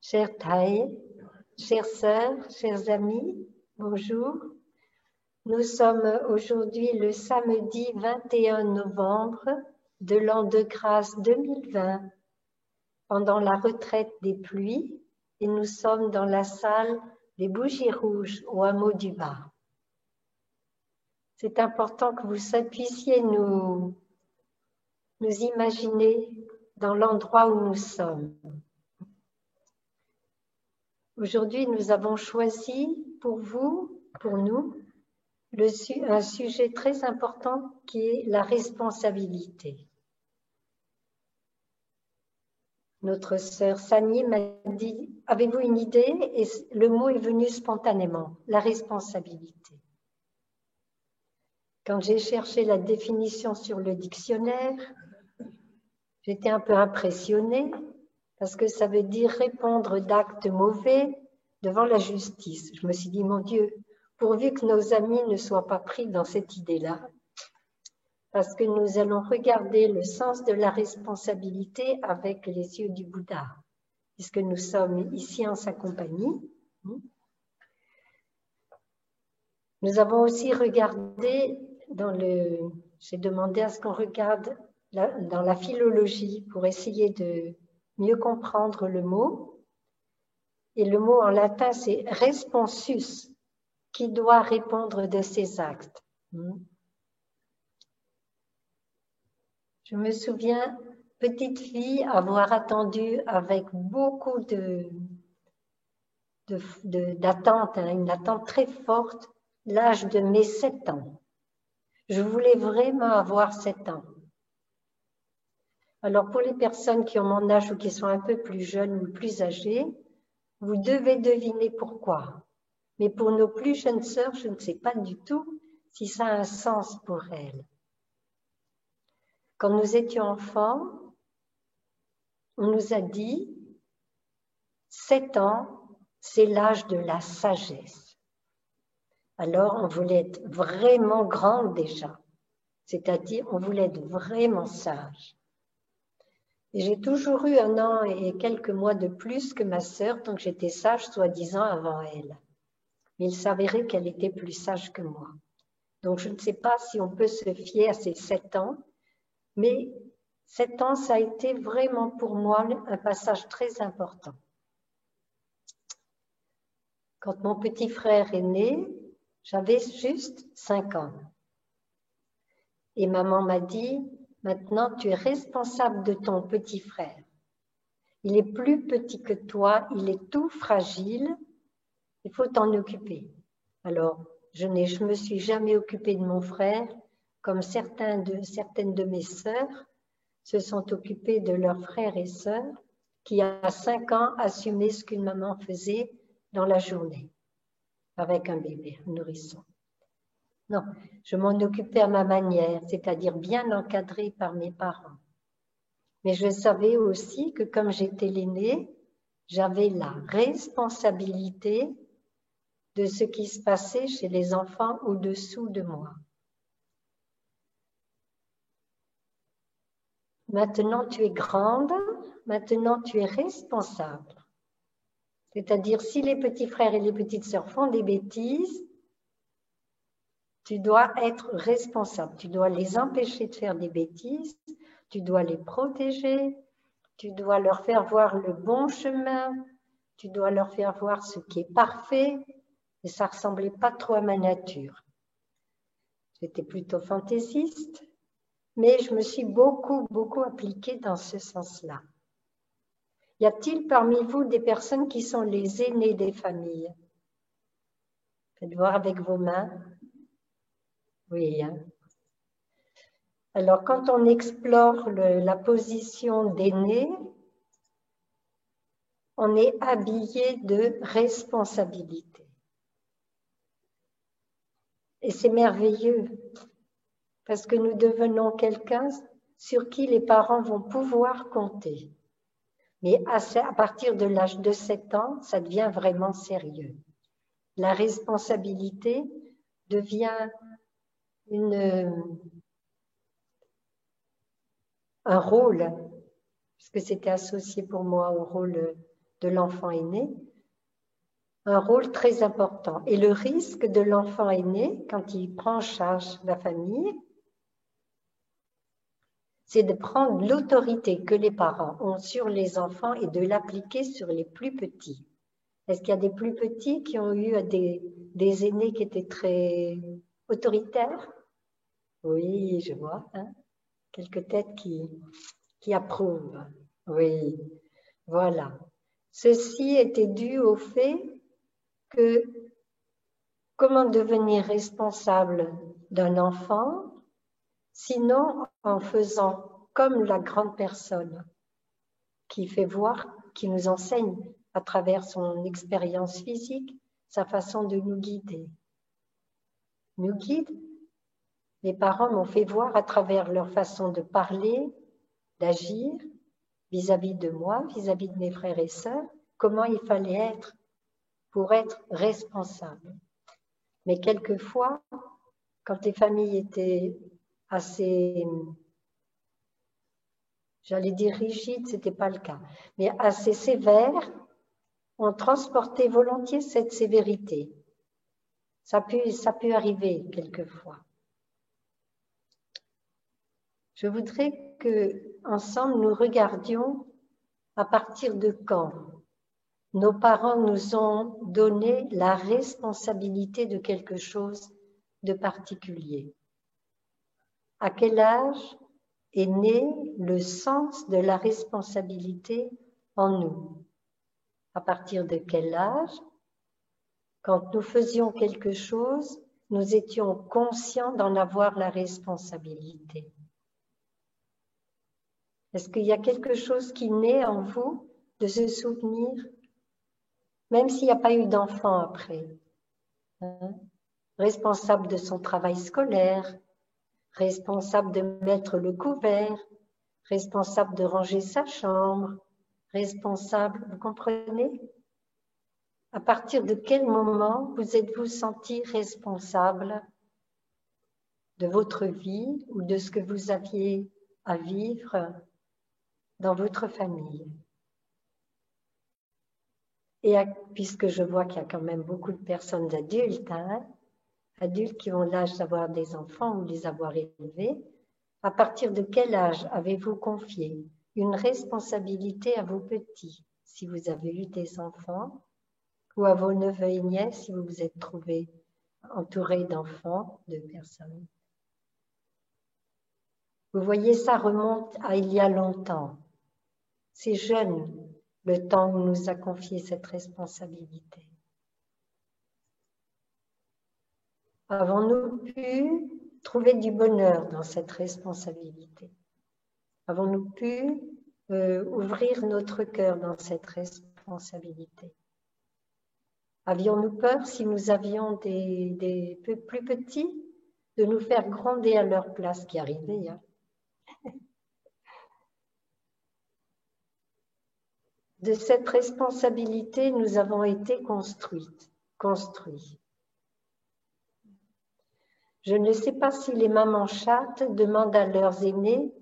Chers Thaï, chères sœurs, chers amis, bonjour. Nous sommes aujourd'hui le samedi 21 novembre de l'an de grâce 2020, pendant la retraite des pluies, et nous sommes dans la salle des Bougies Rouges au hameau du Bas. C'est important que vous puissiez nous imaginer dans l'endroit où nous sommes. Aujourd'hui, nous avons choisi pour vous, pour nous, un sujet très important qui est la responsabilité. Notre sœur Sani m'a dit, avez-vous une idée? Et le mot est venu spontanément, la responsabilité. Quand j'ai cherché la définition sur le dictionnaire, j'étais un peu impressionnée parce que ça veut dire répondre d'actes mauvais devant la justice. Je me suis dit, mon Dieu, pourvu que nos amis ne soient pas pris dans cette idée-là, parce que nous allons regarder le sens de la responsabilité avec les yeux du Bouddha, puisque nous sommes ici en sa compagnie. Nous avons aussi regardé j'ai demandé à ce qu'on regarde dans la philologie pour essayer de mieux comprendre le mot. Et le mot en latin, c'est responsus, qui doit répondre de ses actes. Je me souviens, petite fille, avoir attendu avec beaucoup d'attente, une attente très forte, l'âge de mes 7 ans. Je voulais vraiment avoir 7 ans. Alors, pour les personnes qui ont mon âge ou qui sont un peu plus jeunes ou plus âgées, vous devez deviner pourquoi. Mais pour nos plus jeunes sœurs, je ne sais pas du tout si ça a un sens pour elles. Quand nous étions enfants, on nous a dit 7 ans, c'est l'âge de la sagesse. Alors, on voulait être vraiment grande déjà, c'est-à-dire on voulait être vraiment sage. Et j'ai toujours eu 1 an et quelques mois de plus que ma sœur, donc j'étais sage soi-disant avant elle. Mais il s'avérait qu'elle était plus sage que moi. Donc je ne sais pas si on peut se fier à ces 7 ans, mais 7 ans, ça a été vraiment pour moi un passage très important. Quand mon petit frère est né, j'avais juste 5 ans. Et maman m'a dit, maintenant tu es responsable de ton petit frère. Il est plus petit que toi, il est tout fragile, il faut t'en occuper. Alors, je me suis jamais occupée de mon frère, comme certaines de mes sœurs se sont occupées de leurs frères et sœurs, qui à 5 ans assumaient ce qu'une maman faisait dans la journée, avec un bébé, un nourrisson. Non, je m'en occupais à ma manière, c'est-à-dire bien encadrée par mes parents. Mais je savais aussi que comme j'étais l'aînée, j'avais la responsabilité de ce qui se passait chez les enfants au-dessous de moi. Maintenant, tu es grande, maintenant tu es responsable. C'est-à-dire, si les petits frères et les petites sœurs font des bêtises, tu dois être responsable. Tu dois les empêcher de faire des bêtises, tu dois les protéger, tu dois leur faire voir le bon chemin, tu dois leur faire voir ce qui est parfait, et ça ne ressemblait pas trop à ma nature. J'étais plutôt fantaisiste, mais je me suis beaucoup appliquée dans ce sens-là. Y a-t-il parmi vous des personnes qui sont les aînés des familles? Faites voir avec vos mains. Oui. Alors, quand on explore la position d'aîné, on est habillé de responsabilité. Et c'est merveilleux, parce que nous devenons quelqu'un sur qui les parents vont pouvoir compter. Mais à partir de l'âge de 7 ans, ça devient vraiment sérieux. La responsabilité devient un rôle, parce que c'était associé pour moi au rôle de l'enfant aîné un rôle très important. Et le risque de l'enfant aîné, quand il prend en charge la famille, c'est de prendre l'autorité que les parents ont sur les enfants et de l'appliquer sur les plus petits. Est-ce qu'il y a des plus petits qui ont eu des aînés qui étaient très autoritaires? Oui, je vois. Hein? Quelques têtes qui approuvent. Oui, voilà. Ceci était dû au fait que comment devenir responsable d'un enfant, sinon en faisant comme la grande personne qui fait voir, qui nous enseigne à travers son expérience physique, sa façon de nous guider. Nous guide. Les parents m'ont fait voir à travers leur façon de parler, d'agir vis-à-vis de moi, vis-à-vis de mes frères et sœurs, comment il fallait être pour être responsable. Mais quelquefois, quand les familles étaient assez, j'allais dire rigides, ce n'était pas le cas, mais assez sévères, on transportait volontiers cette sévérité. Ça peut arriver quelquefois. Je voudrais que ensemble nous regardions à partir de quand nos parents nous ont donné la responsabilité de quelque chose de particulier. À quel âge est né le sens de la responsabilité en nous? À partir de quel âge, quand nous faisions quelque chose, nous étions conscients d'en avoir la responsabilité? Est-ce qu'il y a quelque chose qui naît en vous de ce souvenir, même s'il n'y a pas eu d'enfant après, hein? Responsable de son travail scolaire, responsable de mettre le couvert, responsable de ranger sa chambre, responsable, vous comprenez? À partir de quel moment vous êtes-vous senti responsable de votre vie ou de ce que vous aviez à vivre dans votre famille? Et puisque je vois qu'il y a quand même beaucoup de personnes adultes, hein, adultes qui ont l'âge d'avoir des enfants ou les avoir élevés, à partir de quel âge avez-vous confié une responsabilité à vos petits, si vous avez eu des enfants, ou à vos neveux et nièces, si vous vous êtes trouvés entourés d'enfants, de personnes? Vous voyez, ça remonte à il y a longtemps. C'est jeune, le temps où nous a confié cette responsabilité. Avons-nous pu trouver du bonheur dans cette responsabilité? Avons-nous pu ouvrir notre cœur dans cette responsabilité? Avions-nous peur, si nous avions des plus petits, de nous faire gronder à leur place, qui arrivait, hein? De cette responsabilité, nous avons été construits. Je ne sais pas si les mamans chattes demandent à leurs aînés,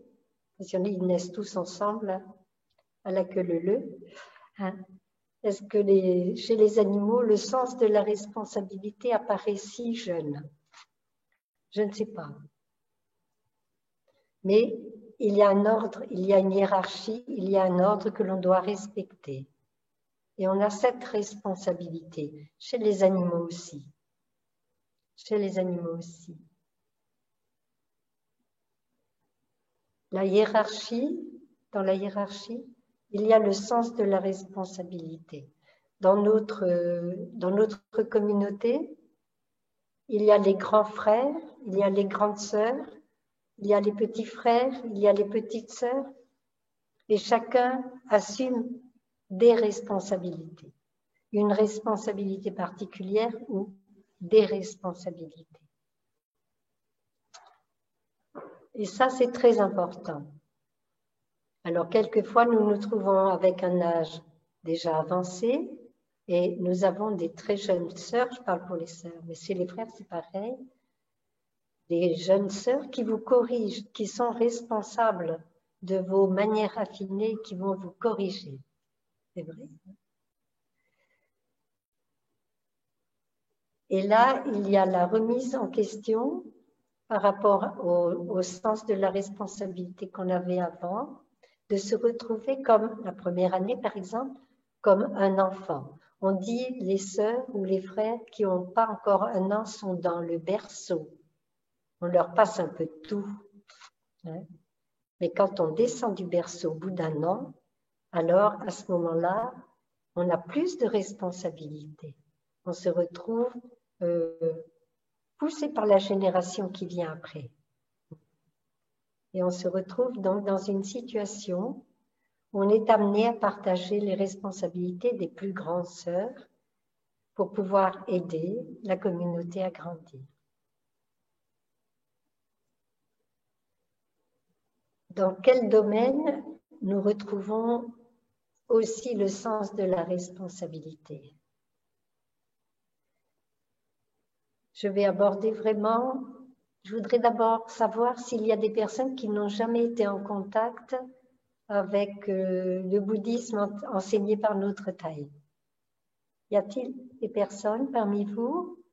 parce qu'ils naissent tous ensemble, à la queue leu-leu, hein, est-ce que chez les animaux, le sens de la responsabilité apparaît si jeune? Je ne sais pas. Mais il y a un ordre, il y a une hiérarchie, il y a un ordre que l'on doit respecter. Et on a cette responsabilité chez les animaux aussi. Chez les animaux aussi. La hiérarchie, dans la hiérarchie, il y a le sens de la responsabilité. Dans notre communauté, il y a les grands frères, il y a les grandes sœurs, il y a les petits frères, il y a les petites sœurs, et chacun assume des responsabilités. Une responsabilité particulière ou des responsabilités. Et ça, c'est très important. Alors, quelquefois, nous nous trouvons avec un âge déjà avancé et nous avons des très jeunes sœurs, je parle pour les sœurs, mais chez les frères, c'est pareil, des jeunes sœurs qui vous corrigent, qui sont responsables de vos manières affinées, qui vont vous corriger. C'est vrai. Et là, il y a la remise en question par rapport au sens de la responsabilité qu'on avait avant, de se retrouver comme, la première année par exemple, comme un enfant. On dit les sœurs ou les frères qui n'ont pas encore 1 an sont dans le berceau. On leur passe un peu tout. Hein. Mais quand on descend du berceau au bout d'1 an, alors à ce moment-là, on a plus de responsabilités. On se retrouve poussé par la génération qui vient après. Et on se retrouve donc dans une situation où on est amené à partager les responsabilités des plus grandes sœurs pour pouvoir aider la communauté à grandir. Dans quel domaine nous retrouvons aussi le sens de la responsabilité? Je vais aborder vraiment, je voudrais d'abord savoir s'il y a des personnes qui n'ont jamais été en contact avec le bouddhisme enseigné par notre Thaï. Y a-t-il des personnes parmi vous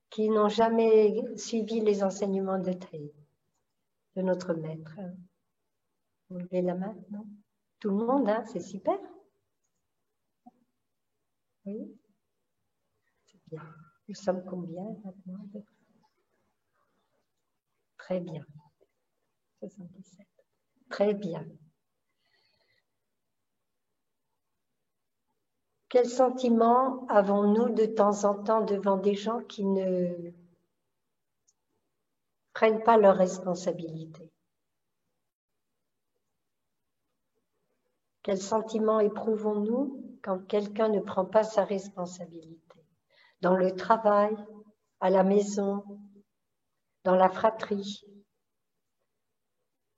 qui n'ont jamais suivi les enseignements de Thaï, de notre maître? Vous levez la main, non? Tout le monde, hein? C'est super. Oui, c'est bien. Nous sommes combien maintenant? Très bien. 77. Très bien. Quel sentiment avons-nous de temps en temps devant des gens qui ne prennent pas leurs responsabilités? Quel sentiment éprouvons-nous quand quelqu'un ne prend pas sa responsabilité? Dans le travail, à la maison, dans la fratrie.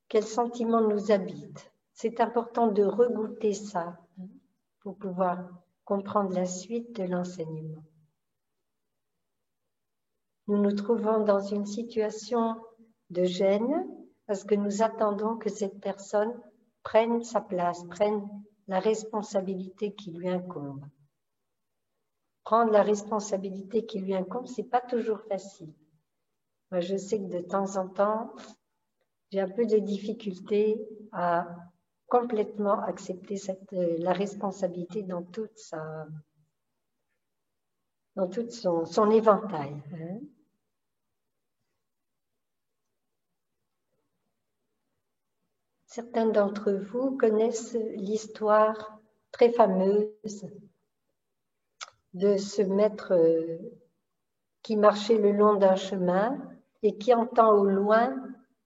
Quel sentiment nous habite? C'est important de regoûter ça pour pouvoir comprendre la suite de l'enseignement. Nous nous trouvons dans une situation de gêne parce que nous attendons que cette personne prenne sa place, prenne la responsabilité qui lui incombe. Prendre la responsabilité qui lui incombe, ce n'est pas toujours facile. Moi, je sais que de temps en temps, j'ai un peu de difficulté à complètement accepter la responsabilité dans toute son éventail. Hein. Certains d'entre vous connaissent l'histoire très fameuse de ce maître qui marchait le long d'un chemin et qui entend au loin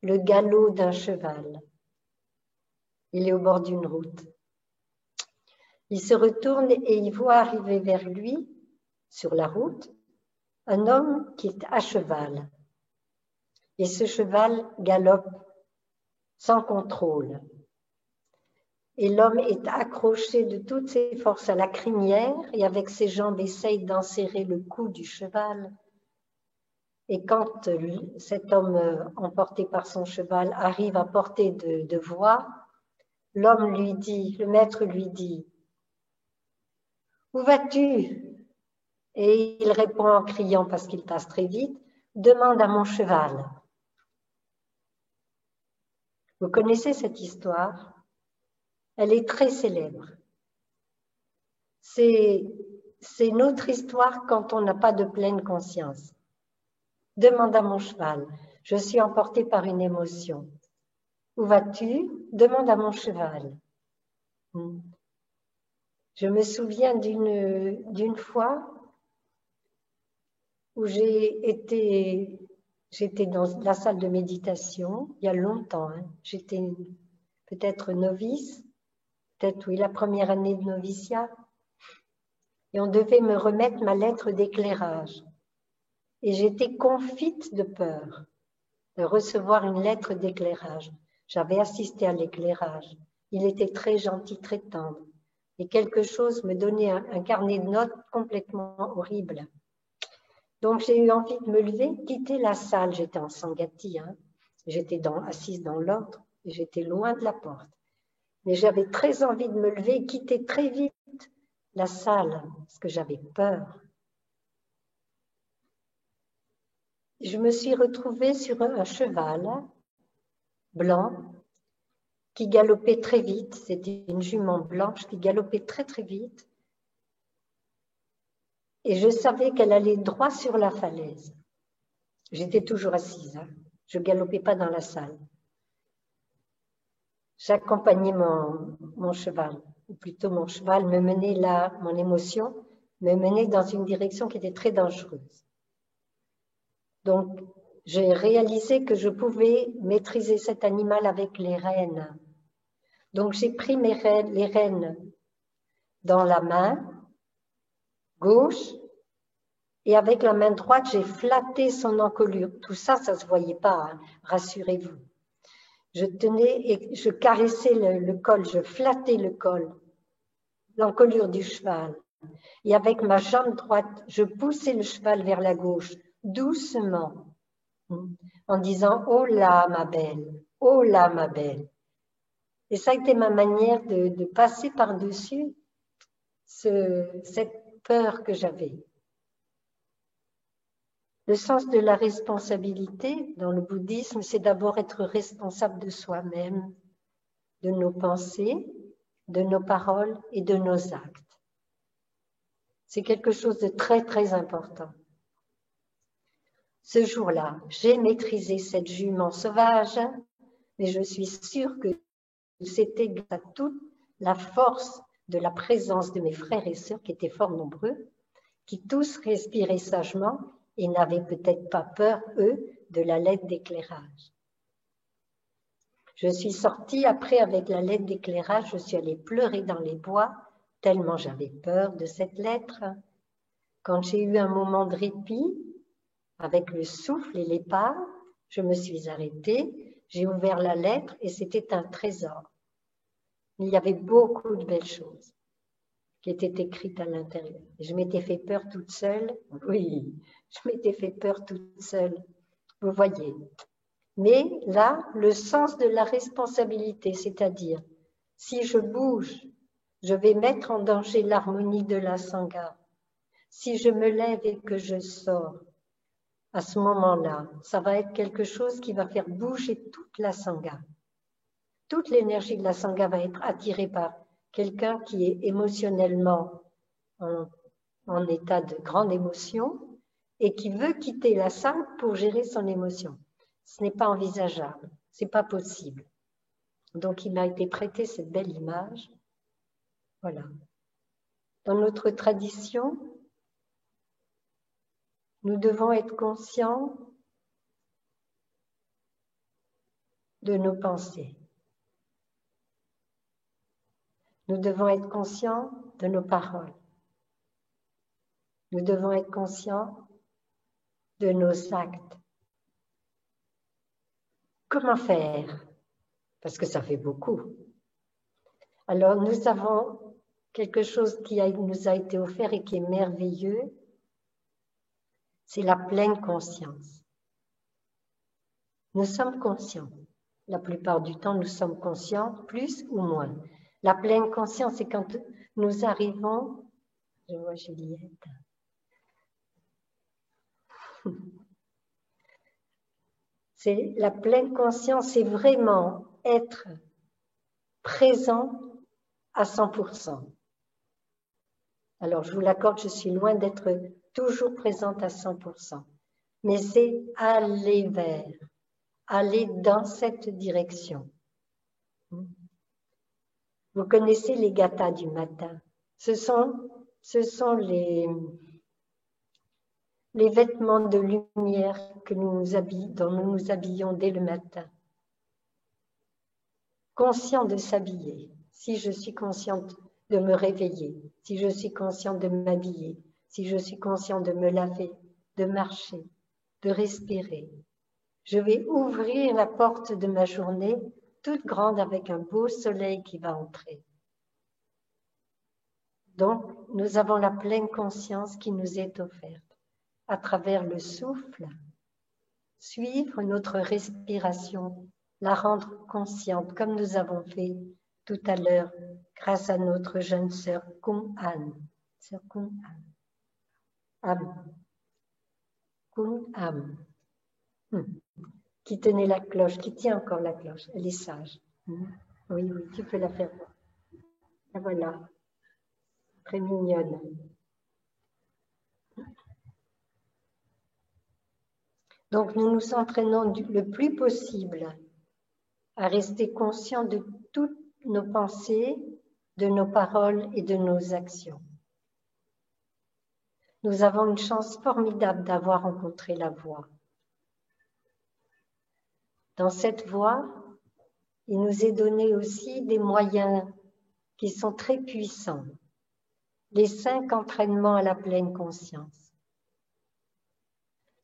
le galop d'un cheval. Il est au bord d'une route. Il se retourne et il voit arriver vers lui, sur la route, un homme qui est à cheval. Et ce cheval galope sans contrôle. Et l'homme est accroché de toutes ses forces à la crinière et avec ses jambes essaye d'enserrer le cou du cheval. Et quand cet homme emporté par son cheval arrive à portée de voix, le maître lui dit « Où vas-tu » Et il répond en criant parce qu'il passe très vite « Demande à mon cheval ». Vous connaissez cette histoire? Elle est très célèbre. C'est notre histoire quand on n'a pas de pleine conscience. Demande à mon cheval. Je suis emportée par une émotion. Où vas-tu? Demande à mon cheval. Je me souviens d'une fois où j'étais dans la salle de méditation, il y a longtemps. Hein. J'étais peut-être novice, peut-être oui, la première année de noviciat. Et on devait me remettre ma lettre d'éclairage. Et j'étais confite de peur de recevoir une lettre d'éclairage. J'avais assisté à l'éclairage. Il était très gentil, très tendre. Et quelque chose me donnait un carnet de notes complètement horrible. Donc j'ai eu envie de me lever, quitter la salle. J'étais en Sangati, hein. J'étais assise dans l'ordre et j'étais loin de la porte. Mais j'avais très envie de me lever et quitter très vite la salle parce que j'avais peur. je me suis retrouvée sur un cheval blanc qui galopait très vite. C'était une jument blanche qui galopait très très vite. Et je savais qu'elle allait droit sur la falaise. J'étais toujours assise, hein. Je ne galopais pas dans la salle. J'accompagnais mon cheval, ou plutôt mon cheval me menait là, mon émotion me menait dans une direction qui était très dangereuse. Donc, j'ai réalisé que je pouvais maîtriser cet animal avec les rênes. Donc, j'ai pris les rênes dans la main gauche et avec la main droite, j'ai flatté son encolure. Tout ça, ça ne se voyait pas, hein, rassurez-vous. Je tenais et je caressais le col, je flattais le col, l'encolure du cheval. Et avec ma jambe droite, je poussais le cheval vers la gauche, doucement, en disant « Oh là, ma belle, oh là, ma belle ». Et ça a été ma manière de passer par-dessus cette peur que j'avais. Le sens de la responsabilité dans le bouddhisme, c'est d'abord être responsable de soi-même, de nos pensées, de nos paroles et de nos actes. C'est quelque chose de très, très important. Ce jour-là, j'ai maîtrisé cette jument sauvage, mais je suis sûre que c'était grâce à toute la force de la présence de mes frères et sœurs qui étaient fort nombreux, qui tous respiraient sagement et n'avaient peut-être pas peur, eux, de la lettre d'éclairage. Je suis sortie après avec la lettre d'éclairage, je suis allée pleurer dans les bois, tellement j'avais peur de cette lettre. Quand j'ai eu un moment de répit, avec le souffle et les pas, je me suis arrêtée, j'ai ouvert la lettre et c'était un trésor. Il y avait beaucoup de belles choses qui étaient écrites à l'intérieur. Je m'étais fait peur toute seule. Oui, je m'étais fait peur toute seule. Vous voyez. Mais là, le sens de la responsabilité, c'est-à-dire, si je bouge, je vais mettre en danger l'harmonie de la sangha. Si je me lève et que je sors, à ce moment-là, ça va être quelque chose qui va faire bouger toute la sangha. Toute l'énergie de la sangha va être attirée par quelqu'un qui est émotionnellement en état de grande émotion et qui veut quitter la salle pour gérer son émotion. Ce n'est pas envisageable, ce n'est pas possible. Donc, il m'a été prêté cette belle image. Voilà. Dans notre tradition, nous devons être conscients de nos pensées. Nous devons être conscients de nos paroles. Nous devons être conscients de nos actes. Comment faire? Parce que ça fait beaucoup. Alors, nous avons quelque chose qui nous a été offert et qui est merveilleux, c'est la pleine conscience. Nous sommes conscients. La plupart du temps, nous sommes conscients, plus ou moins. La pleine conscience, c'est quand nous arrivons... Je vois Juliette. C'est la pleine conscience, c'est vraiment être présent à 100%. Alors, je vous l'accorde, je suis loin d'être toujours présente à 100%. Mais c'est aller vers, aller dans cette direction. Vous connaissez les gathas du matin. Ce sont les vêtements de lumière dont nous nous habillons dès le matin. Conscient de s'habiller. Si je suis consciente de me réveiller, si je suis consciente de m'habiller, si je suis consciente de me laver, de marcher, de respirer, je vais ouvrir la porte de ma journée toute grande avec un beau soleil qui va entrer. Donc, nous avons la pleine conscience qui nous est offerte à travers le souffle, suivre notre respiration, la rendre consciente comme nous avons fait tout à l'heure grâce à notre jeune sœur Kung An. Sœur Kung An. Am. Kung Am. Qui tenait la cloche, qui tient encore la cloche. Elle est sage. Oui, oui, tu peux la faire voir. La voilà. Très mignonne. Donc, nous nous entraînons le plus possible à rester conscients de toutes nos pensées, de nos paroles et de nos actions. Nous avons une chance formidable d'avoir rencontré la voie. Dans cette voie, il nous est donné aussi des moyens qui sont très puissants. Les 5 entraînements à la pleine conscience.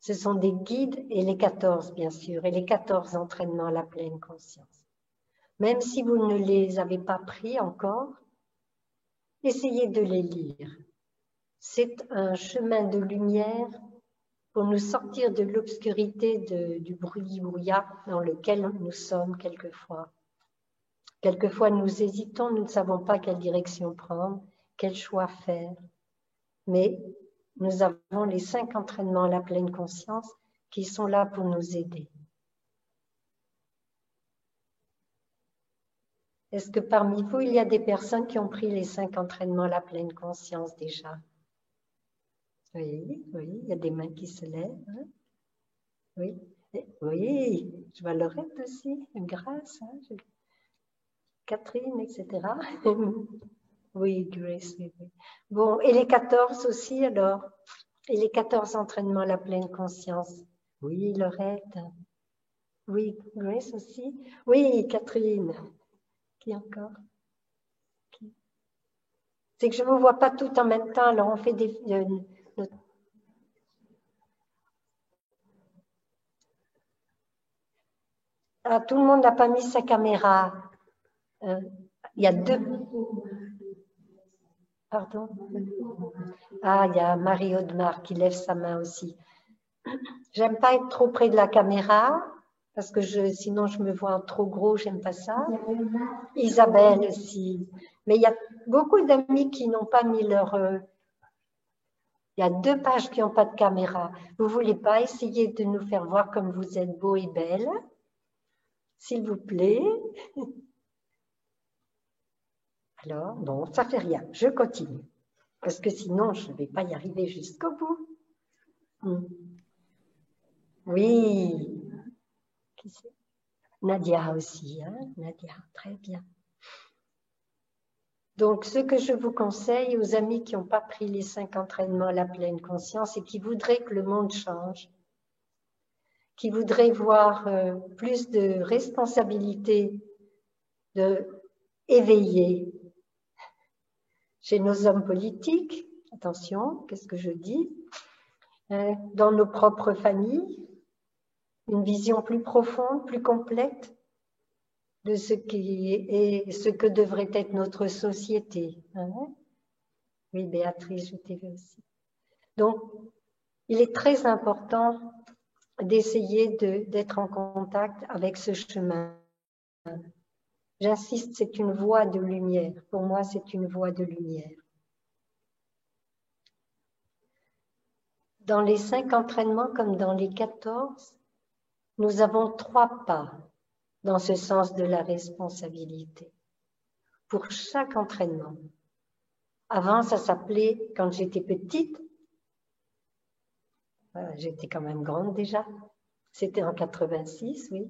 Ce sont des guides et les 14, bien sûr, et les 14 entraînements à la pleine conscience. Même si vous ne les avez pas pris encore, essayez de les lire. C'est un chemin de lumière pour nous sortir de l'obscurité du bruit-brouillard dans lequel nous sommes quelquefois. Quelquefois, nous hésitons, nous ne savons pas quelle direction prendre, quel choix faire. Mais nous avons les 5 entraînements à la pleine conscience qui sont là pour nous aider. Est-ce que parmi vous, il y a des personnes qui ont pris les 5 entraînements à la pleine conscience déjà? Oui, oui, il y a des mains qui se lèvent. Hein? Oui, oui, je vois Laurette aussi, grâce, hein, Catherine, etc. Oui, Grace, oui, oui. Bon, et les 14 aussi alors? Et les 14 entraînements à la pleine conscience? Oui, Laurette. Oui, Grace aussi. Oui, Catherine. Qui encore? C'est que je ne me vois pas tout en même temps, alors on fait des... Ah, tout le monde n'a pas mis sa caméra. Il y a 2... Pardon? Ah, il y a Marie Audemars qui lève sa main aussi. J'aime pas être trop près de la caméra, parce que sinon je me vois trop gros, j'aime pas ça. Isabelle aussi. Mais il y a beaucoup d'amis qui n'ont pas mis leur... Il y a 2 pages qui n'ont pas de caméra. Vous voulez pas essayer de nous faire voir comme vous êtes beaux et belles? S'il vous plaît. Alors, bon, ça fait rien. Je continue. Parce que sinon, je ne vais pas y arriver jusqu'au bout. Oui. Qui c'est? Nadia aussi, hein? Nadia, très bien. Donc, ce que je vous conseille aux amis qui n'ont pas pris les 5 entraînements à la pleine conscience et qui voudraient que le monde change, qui voudraient voir plus de responsabilité, de éveiller chez nos hommes politiques, attention, qu'est-ce que je dis, dans nos propres familles, une vision plus profonde, plus complète de ce qui est ce que devrait être notre société. Oui, Béatrice, je t'ai vu aussi. Donc, il est très important d'essayer d'être en contact avec ce chemin. J'insiste, c'est une voie de lumière. Pour moi, c'est une voie de lumière. Dans les 5 entraînements, comme dans les 14, nous avons 3 pas dans ce sens de la responsabilité. Pour chaque entraînement. Avant, ça s'appelait, quand j'étais petite, j'étais quand même grande déjà, c'était en 86, oui.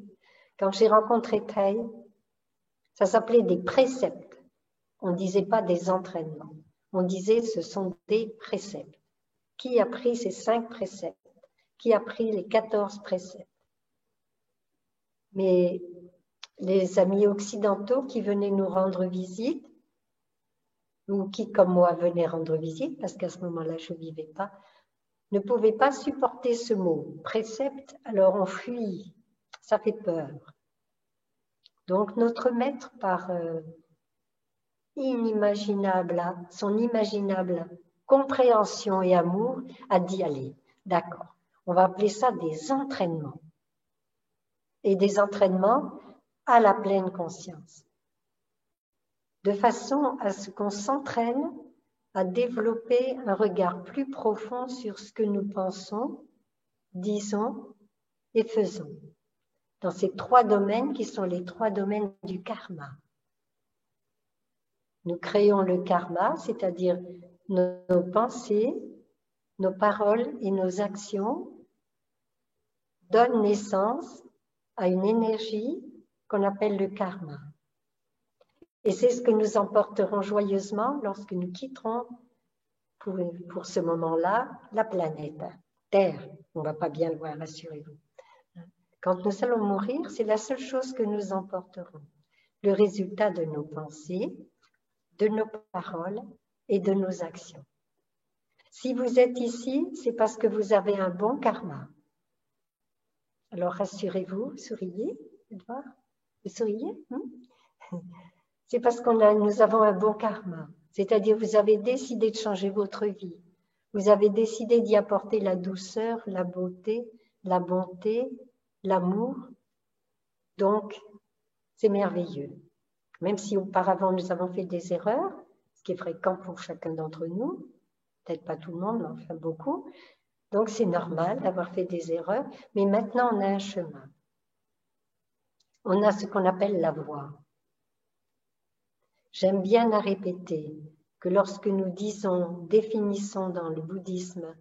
Quand j'ai rencontré Thay, ça s'appelait des préceptes. On ne disait pas des entraînements. On disait ce sont des préceptes. Qui a pris ces 5 préceptes? Qui a pris les 14 préceptes? Mais les amis occidentaux qui venaient nous rendre visite, ou qui, comme moi, venaient rendre visite, parce qu'à ce moment-là, je ne vivais pas, ne pouvaient pas supporter ce mot, précepte, alors on fuit, ça fait peur. Donc notre maître, par son inimaginable compréhension et amour, a dit, allez, d'accord, on va appeler ça des entraînements. Et des entraînements à la pleine conscience. De façon à ce qu'on s'entraîne à développer un regard plus profond sur ce que nous pensons, disons et faisons. Dans ces 3 domaines qui sont les 3 domaines du karma. Nous créons le karma, c'est-à-dire nos pensées, nos paroles et nos actions donnent naissance à une énergie qu'on appelle le karma. Et c'est ce que nous emporterons joyeusement lorsque nous quitterons pour ce moment-là la planète Terre. On ne va pas bien loin, rassurez-vous. Quand nous allons mourir, c'est la seule chose que nous emporterons. Le résultat de nos pensées, de nos paroles et de nos actions. Si vous êtes ici, c'est parce que vous avez un bon karma. Alors rassurez-vous, souriez, Edouard. Vous souriez, C'est parce que nous avons un bon karma. C'est-à-dire vous avez décidé de changer votre vie. Vous avez décidé d'y apporter la douceur, la beauté, la bonté, l'amour. Donc, c'est merveilleux. Même si auparavant nous avons fait des erreurs, ce qui est fréquent pour chacun d'entre nous, peut-être pas tout le monde, mais enfin beaucoup. Donc c'est normal d'avoir fait des erreurs, mais maintenant on a un chemin. On a ce qu'on appelle la voie. J'aime bien la répéter, que lorsque nous définissons dans le bouddhisme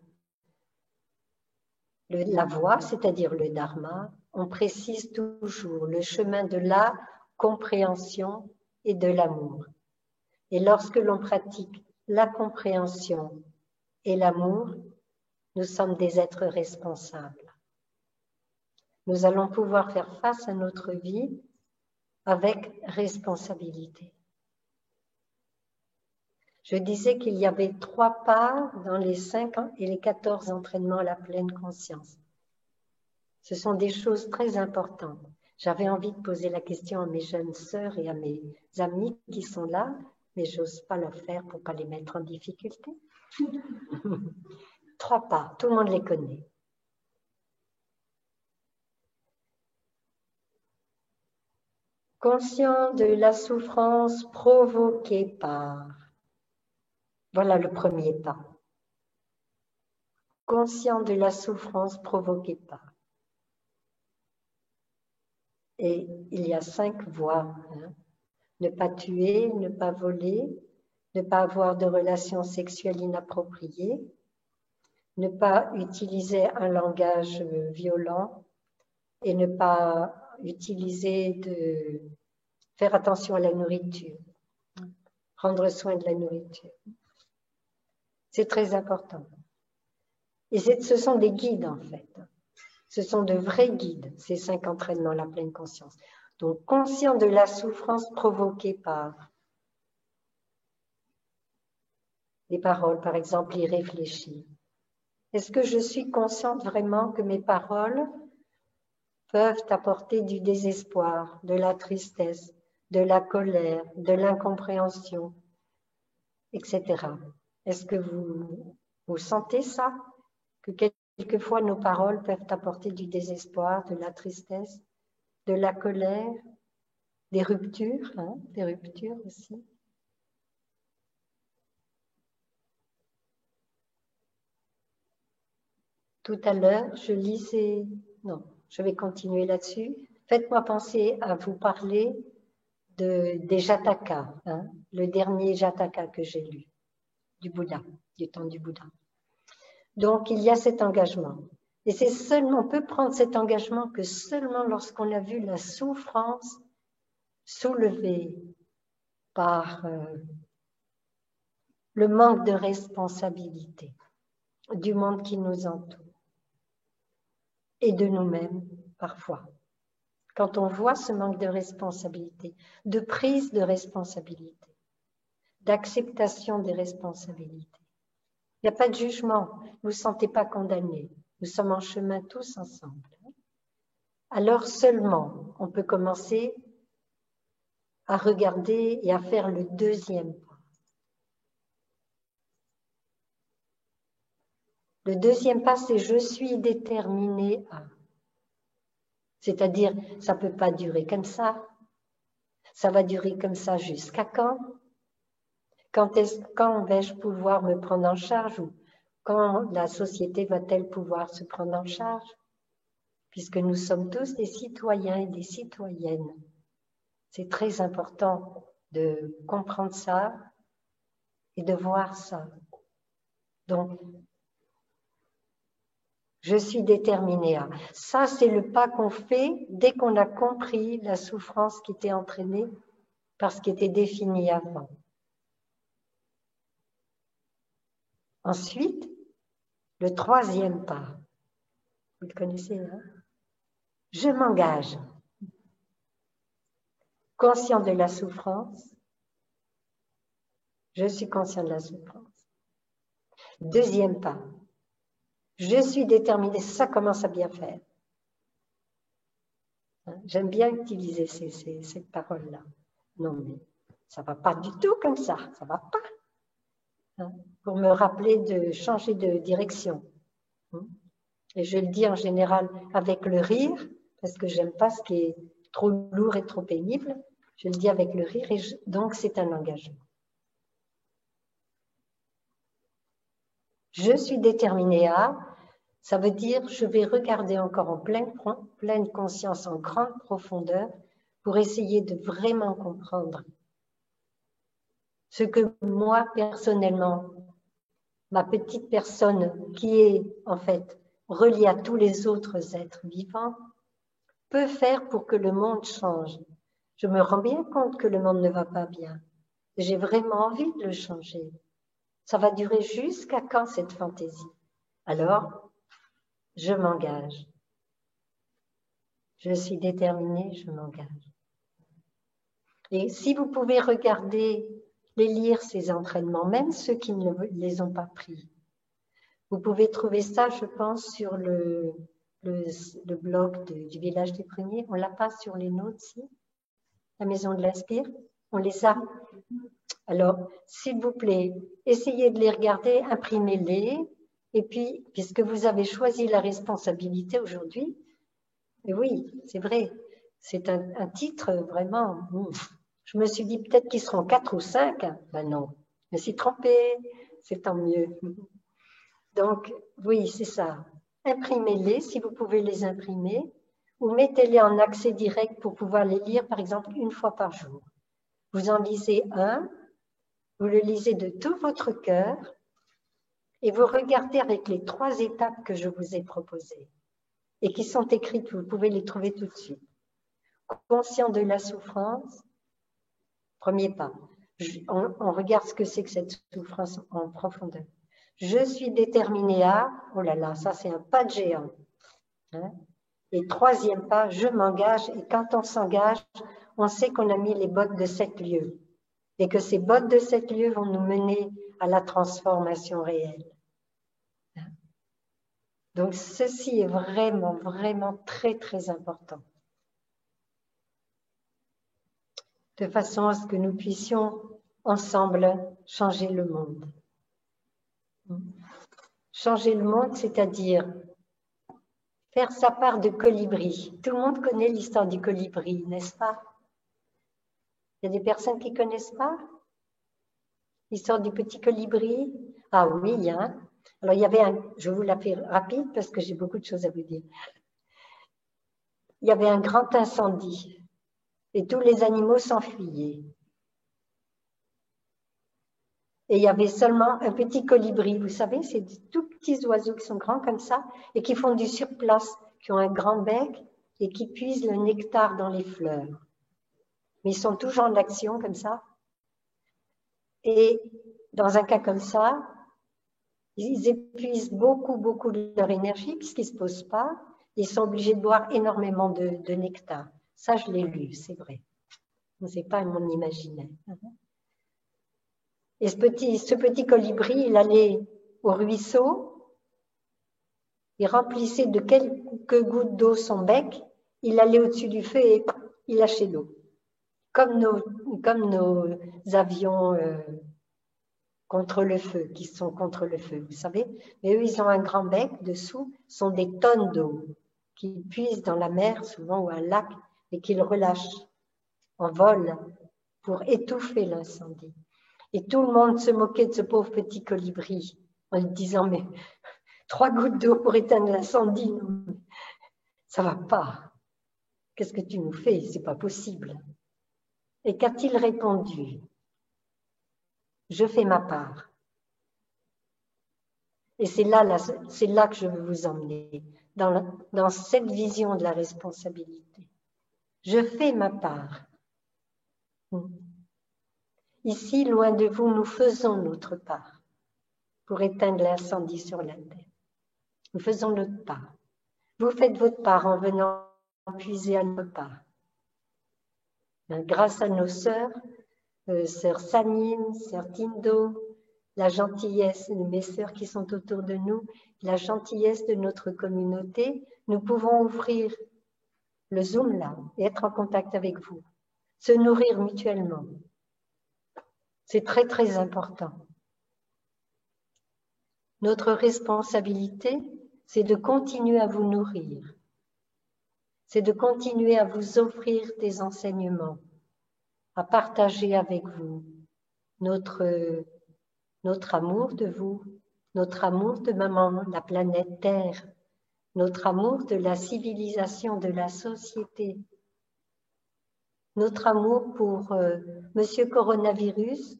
la voie, c'est-à-dire le dharma, on précise toujours le chemin de la compréhension et de l'amour. Et lorsque l'on pratique la compréhension et l'amour, nous sommes des êtres responsables. Nous allons pouvoir faire face à notre vie avec responsabilité. Je disais qu'il y avait 3 pas dans les 5 et les 14 entraînements à la pleine conscience. Ce sont des choses très importantes. J'avais envie de poser la question à mes jeunes sœurs et à mes amis qui sont là, mais je n'ose pas le faire pour ne pas les mettre en difficulté. 3 pas, tout le monde les connaît. Conscient de la souffrance provoquée par. Voilà le premier pas. Conscient de la souffrance provoquée par. Et il y a 5 voies. Ne pas tuer, ne pas voler, ne pas avoir de relations sexuelles inappropriées, ne pas utiliser un langage violent et ne pas faire attention à la nourriture, prendre soin de la nourriture. C'est très important. Et ce sont des guides en fait. Ce sont de vrais guides, ces 5 entraînements à la pleine conscience. Donc, conscient de la souffrance provoquée par les paroles, par exemple, irréfléchies. Est-ce que je suis consciente vraiment que mes paroles peuvent apporter du désespoir, de la tristesse, de la colère, de l'incompréhension, etc. Est-ce que vous sentez ça? Que quelquefois nos paroles peuvent apporter du désespoir, de la tristesse, de la colère, des ruptures aussi. Tout à l'heure, je lisais... Non, je vais continuer là-dessus. Faites-moi penser à vous parler des Jataka, le dernier Jataka que j'ai lu, du Bouddha, du temps du Bouddha. Donc, il y a cet engagement. Et on peut prendre cet engagement que seulement lorsqu'on a vu la souffrance soulevée par le manque de responsabilité du monde qui nous entoure et de nous-mêmes parfois. Quand on voit ce manque de responsabilité, de prise de responsabilité, d'acceptation des responsabilités. Il n'y a pas de jugement, vous ne vous sentez pas condamné. Nous sommes en chemin tous ensemble. Alors seulement, on peut commencer à regarder et à faire le deuxième pas. Le deuxième pas, c'est « je suis déterminé à ». C'est-à-dire, ça ne peut pas durer comme ça. Ça va durer comme ça jusqu'à quand? Quand vais-je pouvoir me prendre en charge ou quand la société va-t-elle pouvoir se prendre en charge? puisque nous sommes tous des citoyens et des citoyennes. C'est très important de comprendre ça et de voir ça. Donc, je suis déterminée à. Ça, c'est le pas qu'on fait dès qu'on a compris la souffrance qui était entraînée par ce qui était défini avant. Ensuite, le troisième pas. Vous le connaissez, hein? Je m'engage. Conscient de la souffrance. Je suis conscient de la souffrance. Deuxième pas. Je suis déterminée. Ça commence à bien faire. J'aime bien utiliser cette parole-là. Non, mais ça ne va pas du tout comme ça. Ça ne va pas. Pour me rappeler de changer de direction. Et je le dis en général avec le rire, parce que j'aime pas ce qui est trop lourd et trop pénible. Je le dis avec le rire, et donc c'est un engagement. Je suis déterminée à, ça veut dire je vais regarder encore en pleine conscience, en grande profondeur, pour essayer de vraiment comprendre ce que moi, personnellement, ma petite personne qui est en fait reliée à tous les autres êtres vivants, peut faire pour que le monde change. Je me rends bien compte que le monde ne va pas bien. J'ai vraiment envie de le changer. Ça va durer jusqu'à quand cette fantaisie? Alors, je m'engage. Je suis déterminée, je m'engage. Et si vous pouvez regarder, lire ces entraînements, même ceux qui ne les ont pas pris, vous pouvez trouver ça, je pense, sur le blog du Village des Pruniers. On l'a pas sur les nôtres, si? La Maison de l'Inspire, on les a. Alors, s'il vous plaît, essayez de les regarder, imprimez-les, et puis, puisque vous avez choisi la responsabilité aujourd'hui, et oui, c'est vrai, c'est un titre vraiment, je me suis dit peut-être qu'ils seront 4 ou 5, ben non, je me suis trompée, c'est tant mieux. Donc, oui, c'est ça. Imprimez-les, si vous pouvez les imprimer, ou mettez-les en accès direct pour pouvoir les lire, par exemple, une fois par jour. Vous en lisez un, vous le lisez de tout votre cœur, et vous regardez avec les 3 étapes que je vous ai proposées, et qui sont écrites, vous pouvez les trouver tout de suite. Conscient de la souffrance, premier pas. On regarde ce que c'est que cette souffrance en profondeur. Je suis déterminée à, oh là là, ça c'est un pas de géant. Hein? Et troisième pas, je m'engage. Et quand on s'engage, on sait qu'on a mis les bottes de 7 lieues. Et que ces bottes de 7 lieues vont nous mener à la transformation réelle. Donc ceci est vraiment, vraiment très, très important. De façon à ce que nous puissions ensemble changer le monde. Changer le monde, c'est-à-dire faire sa part de colibri. Tout le monde connaît l'histoire du colibri, n'est-ce pas? Il y a des personnes qui ne connaissent pas l'histoire du petit colibri? Ah oui, hein? Alors, il y avait je vous la fais rapide parce que j'ai beaucoup de choses à vous dire. Il y avait un grand incendie et tous les animaux s'enfuyaient. Et il y avait seulement un petit colibri, vous savez, c'est des tout petits oiseaux qui sont grands comme ça et qui font du surplace, qui ont un grand bec et qui puisent le nectar dans les fleurs. Mais ils sont toujours en action comme ça. Et dans un cas comme ça, ils épuisent beaucoup, beaucoup de leur énergie puisqu'ils ne se posent pas. Ils sont obligés de boire énormément de nectar. Ça, je l'ai lu, c'est vrai. Ce n'est pas mon imaginaire. Et ce petit colibri, il allait au ruisseau, il remplissait de quelques gouttes d'eau son bec, il allait au-dessus du feu et il lâchait l'eau. Comme nos avions contre le feu, qui sont contre le feu, vous savez. Mais eux, ils ont un grand bec dessous, sont des tonnes d'eau qu'ils puisent dans la mer, souvent, ou un lac, et qu'ils relâchent en vol pour étouffer l'incendie. Et tout le monde se moquait de ce pauvre petit colibri en lui disant « Mais 3 gouttes d'eau pour éteindre l'incendie, ça va pas. Qu'est-ce que tu nous fais? C'est pas possible. Et qu'a-t-il répondu? Je fais ma part. Et c'est là que je veux vous emmener, dans cette vision de la responsabilité. Je fais ma part. Ici, loin de vous, nous faisons notre part pour éteindre l'incendie sur la terre. Nous faisons notre part. Vous faites votre part en venant puiser à notre part. Grâce à nos sœurs, sœur Sanine, sœur Tindo, la gentillesse de mes sœurs qui sont autour de nous, la gentillesse de notre communauté, nous pouvons ouvrir le Zoom là et être en contact avec vous, se nourrir mutuellement. C'est très, très important. Notre responsabilité, c'est de continuer à vous nourrir. C'est de continuer à vous offrir des enseignements, à partager avec vous notre amour de vous, notre amour de maman, la planète Terre, notre amour de la civilisation, de la société, notre amour pour Monsieur Coronavirus,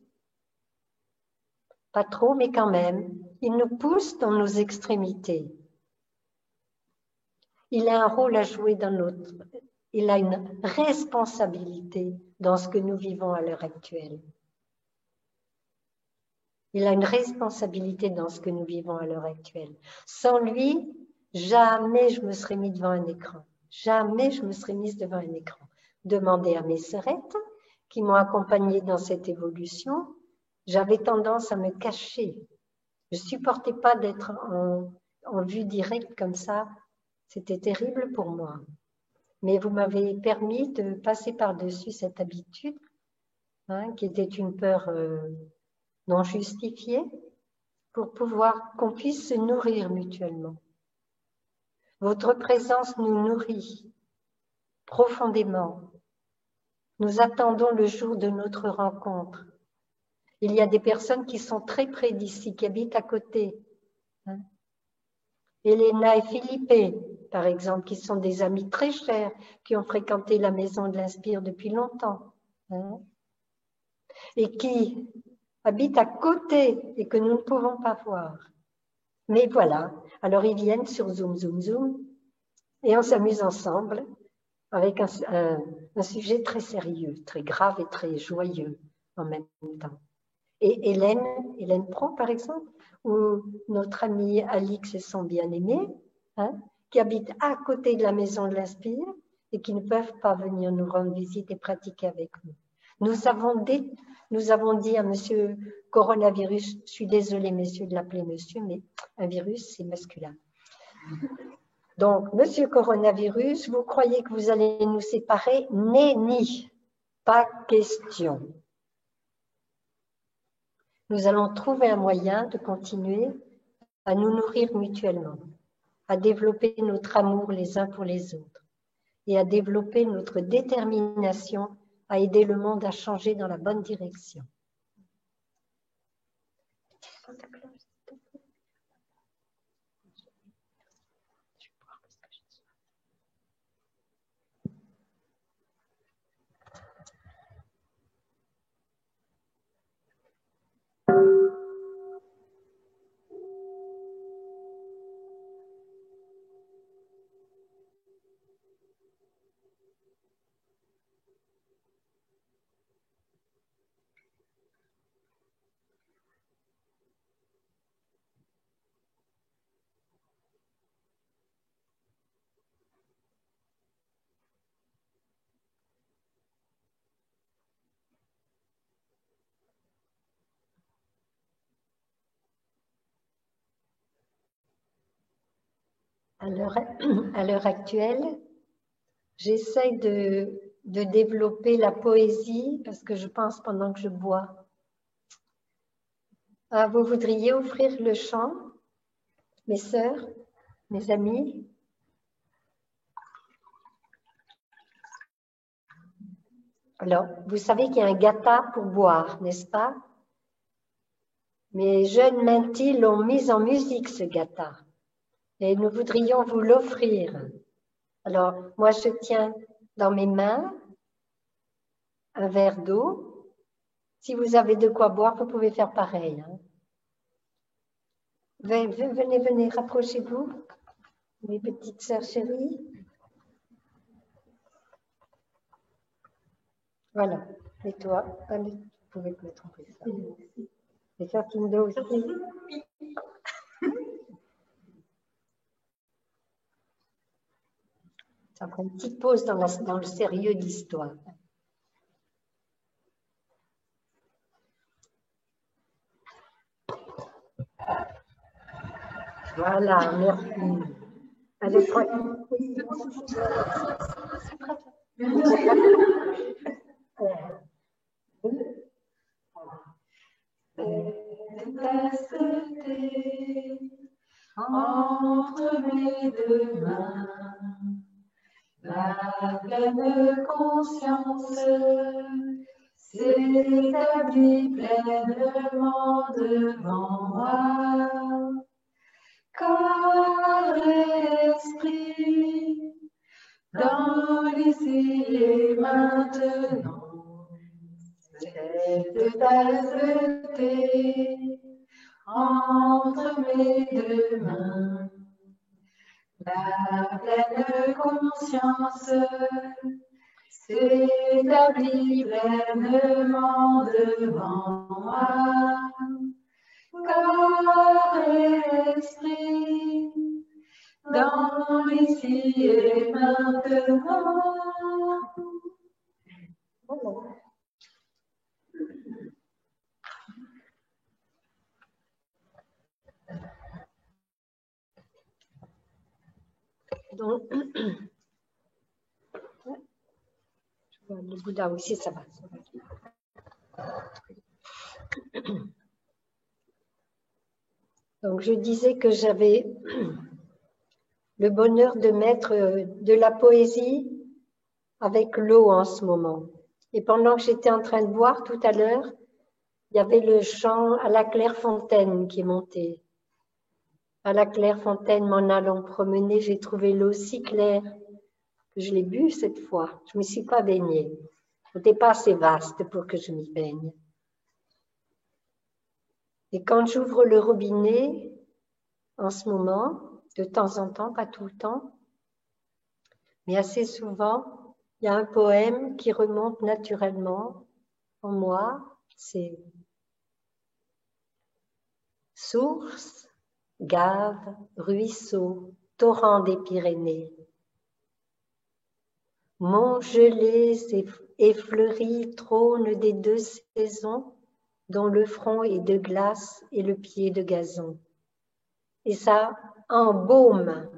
pas trop, mais quand même, il nous pousse dans nos extrémités. Il a un rôle à jouer il a une responsabilité dans ce que nous vivons à l'heure actuelle. Il a une responsabilité dans ce que nous vivons à l'heure actuelle. Sans lui, jamais je me serais mis devant un écran. Jamais je me serais mise devant un écran. Demandez à mes sœurettes qui m'ont accompagnée dans cette évolution. J'avais tendance à me cacher. Je ne supportais pas d'être en vue directe comme ça. C'était terrible pour moi. Mais vous m'avez permis de passer par-dessus cette habitude, qui était une peur non justifiée, pour pouvoir qu'on puisse se nourrir mutuellement. Votre présence nous nourrit profondément. Nous attendons le jour de notre rencontre. Il y a des personnes qui sont très près d'ici, qui habitent à côté. Elena et Philippe, par exemple, qui sont des amis très chers, qui ont fréquenté la maison de l'Inspire depuis longtemps, et qui habitent à côté et que nous ne pouvons pas voir. Mais voilà, alors ils viennent sur Zoom, Zoom, Zoom, et on s'amuse ensemble avec un sujet très sérieux, très grave et très joyeux en même temps. Et Hélène Pro, par exemple, ou notre amie Alix et son bien-aimé, qui habitent à côté de la maison de l'Inspire et qui ne peuvent pas venir nous rendre visite et pratiquer avec nous. Nous avons dit à Monsieur Coronavirus, je suis désolée, messieurs, de l'appeler monsieur, mais un virus, c'est masculin. Donc, Monsieur Coronavirus, vous croyez que vous allez nous séparer? Nenni, pas question. Nous allons trouver un moyen de continuer à nous nourrir mutuellement, à développer notre amour les uns pour les autres et à développer notre détermination à aider le monde à changer dans la bonne direction. À l'heure actuelle, j'essaie de développer la poésie parce que je pense pendant que je bois. Vous voudriez offrir le chant, mes sœurs, mes amis? Alors, vous savez qu'il y a un gata pour boire, n'est-ce pas? Mes jeunes mentis l'ont mis en musique, ce gata. Et nous voudrions vous l'offrir. Alors, moi, je tiens dans mes mains un verre d'eau. Si vous avez de quoi boire, vous pouvez faire pareil. Hein. Venez, rapprochez-vous, mes petites sœurs chéries. Voilà. Et toi, allez, vous pouvez te mettre en place. Et faire Kindo aussi. Ça prend une petite pause dans le sérieux de l'histoire. Voilà, merci. Allez, oui, c'est prêt. Entre mes deux mains, la pleine conscience s'établit pleinement devant moi. Corps et esprit, dans l'ici et maintenant, cette tasse de thé entre mes deux mains, la pleine conscience s'établit pleinement devant moi. Corps et esprit, dans l'ici et maintenant. Donc, le Bouddha aussi, ça va. Donc, je disais que j'avais le bonheur de mettre de la poésie avec l'eau en ce moment. Et pendant que j'étais en train de boire tout à l'heure, il y avait le chant à la Clairefontaine qui est monté. À la Clairefontaine, m'en allant promener, j'ai trouvé l'eau si claire que je l'ai bu cette fois. Je ne me suis pas baignée. Ce n'était pas assez vaste pour que je m'y baigne. Et quand j'ouvre le robinet, en ce moment, de temps en temps, pas tout le temps, mais assez souvent, il y a un poème qui remonte naturellement en moi. C'est source, gave, ruisseau, torrent des Pyrénées. Monts gelés et fleuris, trône des deux saisons, dont le front est de glace et le pied de gazon. Et ça embaume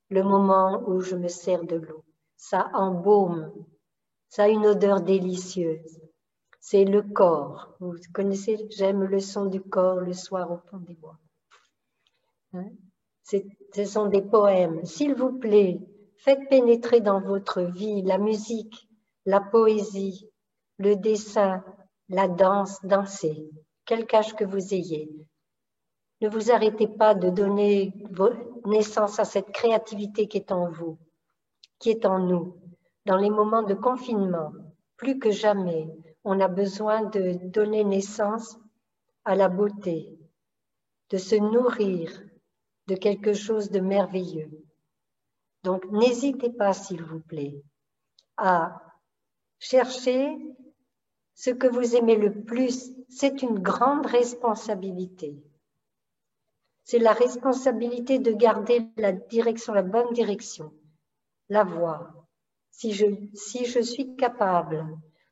le moment où je me sers de l'eau. Ça embaume. Ça a une odeur délicieuse. C'est le corps. Vous connaissez, j'aime le son du corps le soir au fond des bois. Hein? Ce sont des poèmes. S'il vous plaît, faites pénétrer dans votre vie la musique, la poésie, le dessin, la danse, dansez, quelque âge que vous ayez. Ne vous arrêtez pas de donner naissance à cette créativité qui est en vous, qui est en nous. Dans les moments de confinement, plus que jamais, on a besoin de donner naissance à la beauté, de se nourrir de quelque chose de merveilleux. Donc, n'hésitez pas, s'il vous plaît, à chercher ce que vous aimez le plus. C'est une grande responsabilité. C'est la responsabilité de garder la direction, la bonne direction, la voie. Si je suis capable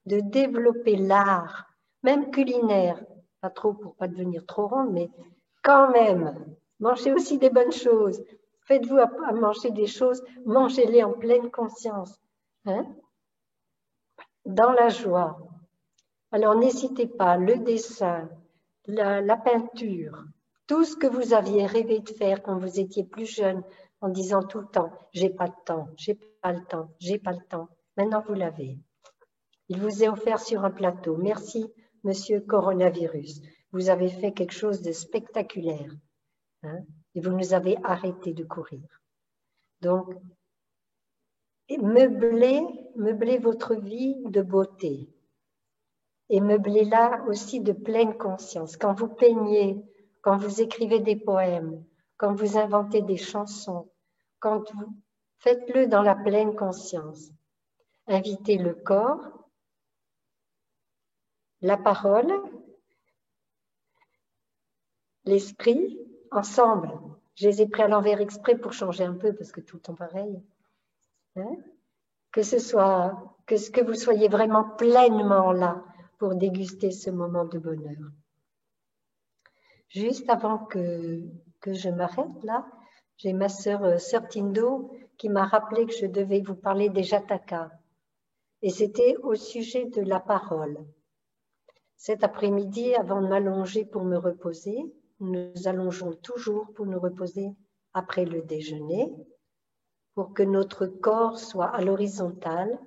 de développer l'art, même culinaire, pas trop pour pas devenir trop ronde, mais quand même, mangez aussi des bonnes choses. Faites-vous à manger des choses, mangez-les en pleine conscience, hein? Dans la joie. Alors n'hésitez pas, le dessin, la peinture, tout ce que vous aviez rêvé de faire quand vous étiez plus jeune, en disant tout le temps, j'ai pas le temps, j'ai pas le temps, j'ai pas le temps. Maintenant, vous l'avez. Il vous est offert sur un plateau. Merci, monsieur Coronavirus. Vous avez fait quelque chose de spectaculaire. Hein, et vous nous avez arrêté de courir. Donc, Et meublez votre vie de beauté. Et meublez-la aussi de pleine conscience. Quand vous peignez, quand vous écrivez des poèmes, quand vous inventez des chansons, faites-le dans la pleine conscience. Invitez le corps, la parole, l'esprit, ensemble. Je les ai pris à l'envers exprès pour changer un peu, parce que tout le temps pareil. Hein? Que vous soyez vraiment pleinement là pour déguster ce moment de bonheur. Juste avant que je m'arrête là, j'ai ma sœur Tindo qui m'a rappelé que je devais vous parler des jatakas. Et c'était au sujet de la parole. Cet après-midi, avant de m'allonger pour me reposer, nous allongeons toujours pour nous reposer après le déjeuner, pour que notre corps soit à l'horizontale,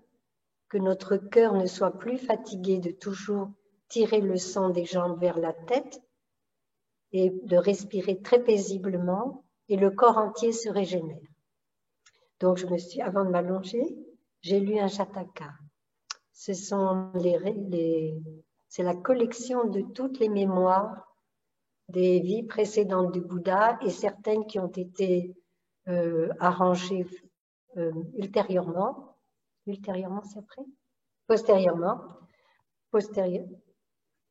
que notre cœur ne soit plus fatigué de toujours tirer le sang des jambes vers la tête et de respirer très paisiblement, et le corps entier se régénère. Donc, avant de m'allonger, j'ai lu un jataka. C'est la collection de toutes les mémoires des vies précédentes du Bouddha et certaines qui ont été arrangées ultérieurement. Ultérieurement, c'est après? Postérieurement.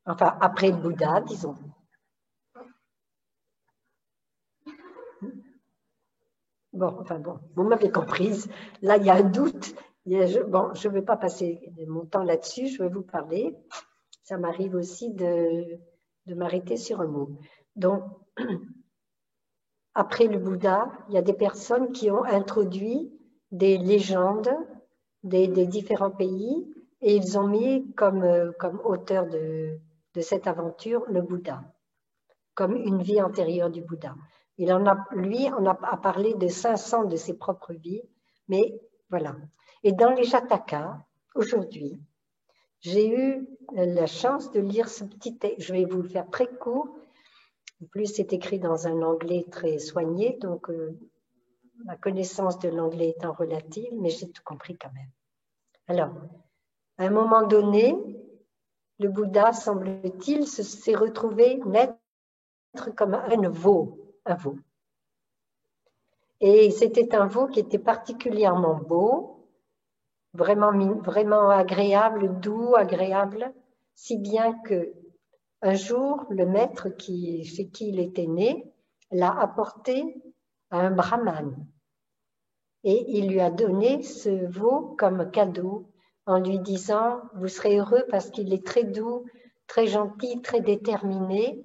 Enfin, après le Bouddha, disons. Bon, vous m'avez comprise. Là, il y a un doute. Je ne vais pas passer mon temps là-dessus, je vais vous parler. Ça m'arrive aussi de m'arrêter sur un mot. Donc, après le Bouddha, il y a des personnes qui ont introduit des légendes des différents pays et ils ont mis comme auteur de cette aventure le Bouddha, comme une vie antérieure du Bouddha. Lui en a parlé de 500 de ses propres vies, mais voilà. Et dans les jatakas, aujourd'hui, j'ai eu la chance de lire ce petit texte. Je vais vous le faire très court. En plus, c'est écrit dans un anglais très soigné, donc ma connaissance de l'anglais étant relative, mais j'ai tout compris quand même. Alors, à un moment donné, le Bouddha, semble-t-il, s'est retrouvé naître comme un veau. Et c'était un veau qui était particulièrement beau, vraiment agréable, doux, agréable, si bien que un jour, le maître chez qui il était né l'a apporté à un brahmane. Et il lui a donné ce veau comme cadeau en lui disant « Vous serez heureux parce qu'il est très doux, très gentil, très déterminé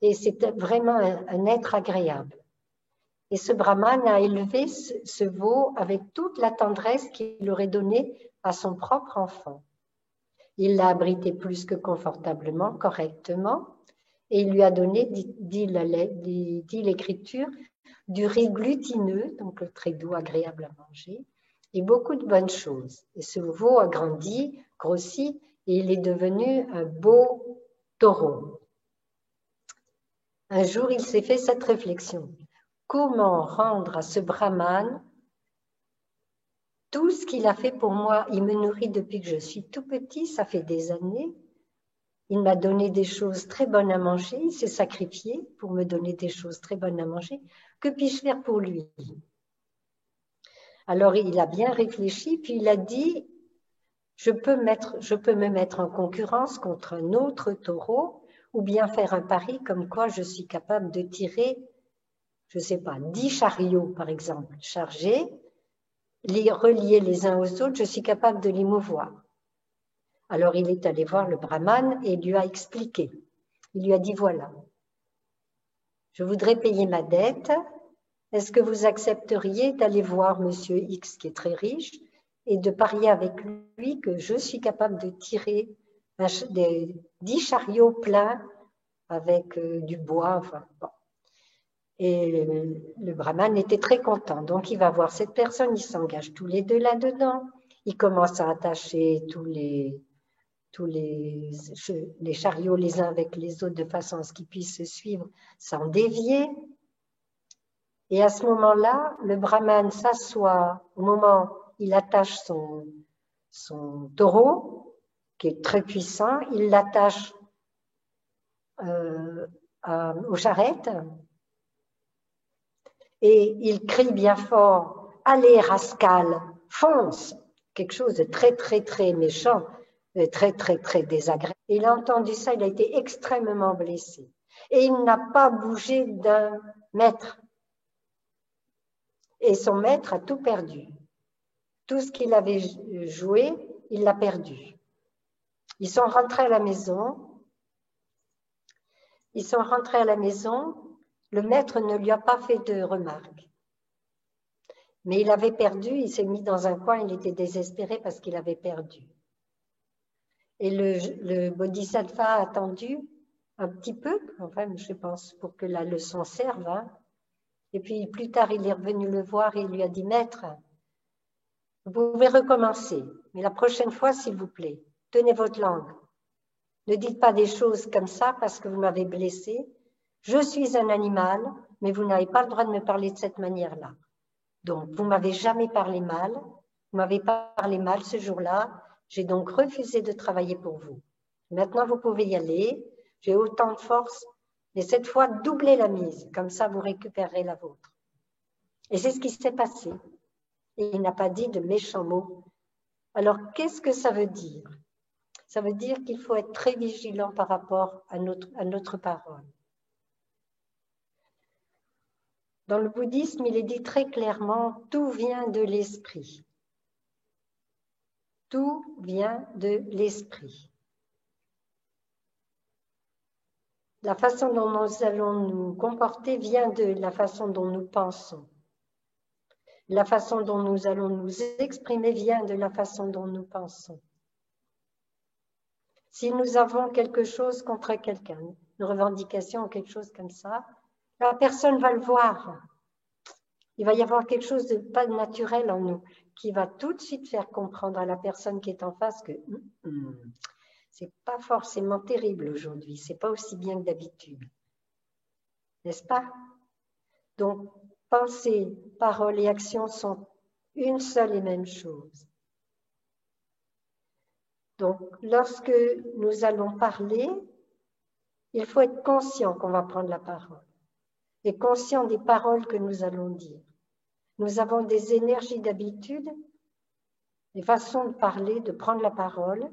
et c'est vraiment un être agréable. » Et ce brahmane a élevé ce veau avec toute la tendresse qu'il aurait donnée à son propre enfant. Il l'a abrité plus que confortablement, correctement, et il lui a donné, dit l'Écriture, du riz glutineux, donc très doux, agréable à manger, et beaucoup de bonnes choses. Et ce veau a grandi, grossi, et il est devenu un beau taureau. Un jour, il s'est fait cette réflexion. Comment rendre à ce brahmane tout ce qu'il a fait pour moi? Il me nourrit depuis que je suis tout petit, ça fait des années. Il m'a donné des choses très bonnes à manger, il s'est sacrifié pour me donner des choses très bonnes à manger. Que puis-je faire pour lui? Alors il a bien réfléchi, puis il a dit, je peux me mettre en concurrence contre un autre taureau, ou bien faire un pari comme quoi je suis capable de tirer, je ne sais pas, 10 chariots par exemple, chargés, les relier les uns aux autres, je suis capable de les mouvoir. Alors il est allé voir le brahmane et lui a expliqué. Il lui a dit, voilà, je voudrais payer ma dette. Est-ce que vous accepteriez d'aller voir monsieur X qui est très riche et de parier avec lui que je suis capable de tirer 10 chariots pleins avec du bois, enfin, bon. Et le brahmane était très content. Donc, il va voir cette personne, ils s'engagent tous les deux là-dedans. Ils commencent à attacher tous les chariots les uns avec les autres de façon à ce qu'ils puissent se suivre sans dévier. Et à ce moment-là, le brahmane s'assoit au moment il attache son taureau, qui est très puissant, il l'attache aux charrettes et il crie bien fort « Allez, rascal, fonce !» Quelque chose de très, très, très méchant, très, très, très désagréable. Il a entendu ça, il a été extrêmement blessé. Et il n'a pas bougé d'un mètre. Et son maître a tout perdu. Tout ce qu'il avait joué, il l'a perdu. Ils sont rentrés à la maison. Le maître ne lui a pas fait de remarques. Mais il avait perdu, il s'est mis dans un coin, il était désespéré parce qu'il avait perdu. Et le Bodhisattva a attendu un petit peu, enfin, je pense, pour que la leçon serve. Hein. Et puis plus tard, il est revenu le voir et il lui a dit « Maître, vous pouvez recommencer, mais la prochaine fois, s'il vous plaît, tenez votre langue. Ne dites pas des choses comme ça parce que vous m'avez blessé. Je suis un animal, mais vous n'avez pas le droit de me parler de cette manière-là. Donc, vous m'avez jamais parlé mal. Vous m'avez pas parlé mal ce jour-là. J'ai donc refusé de travailler pour vous. Maintenant, vous pouvez y aller. J'ai autant de force. Mais cette fois, doublez la mise. Comme ça, vous récupérerez la vôtre. » Et c'est ce qui s'est passé. Et il n'a pas dit de méchants mots. Alors, qu'est-ce que ça veut dire? Ça veut dire qu'il faut être très vigilant par rapport à notre parole. Dans le bouddhisme, il est dit très clairement, tout vient de l'esprit. Tout vient de l'esprit. La façon dont nous allons nous comporter vient de la façon dont nous pensons. La façon dont nous allons nous exprimer vient de la façon dont nous pensons. Si nous avons quelque chose contre quelqu'un, une revendication ou quelque chose comme ça, la personne va le voir. Il va y avoir quelque chose de pas naturel en nous qui va tout de suite faire comprendre à la personne qui est en face que c'est pas forcément terrible aujourd'hui, c'est pas aussi bien que d'habitude. N'est-ce pas? Donc, pensée, parole et action sont une seule et même chose. Donc, lorsque nous allons parler, il faut être conscient qu'on va prendre la parole et conscient des paroles que nous allons dire. Nous avons des énergies d'habitude, des façons de parler, de prendre la parole.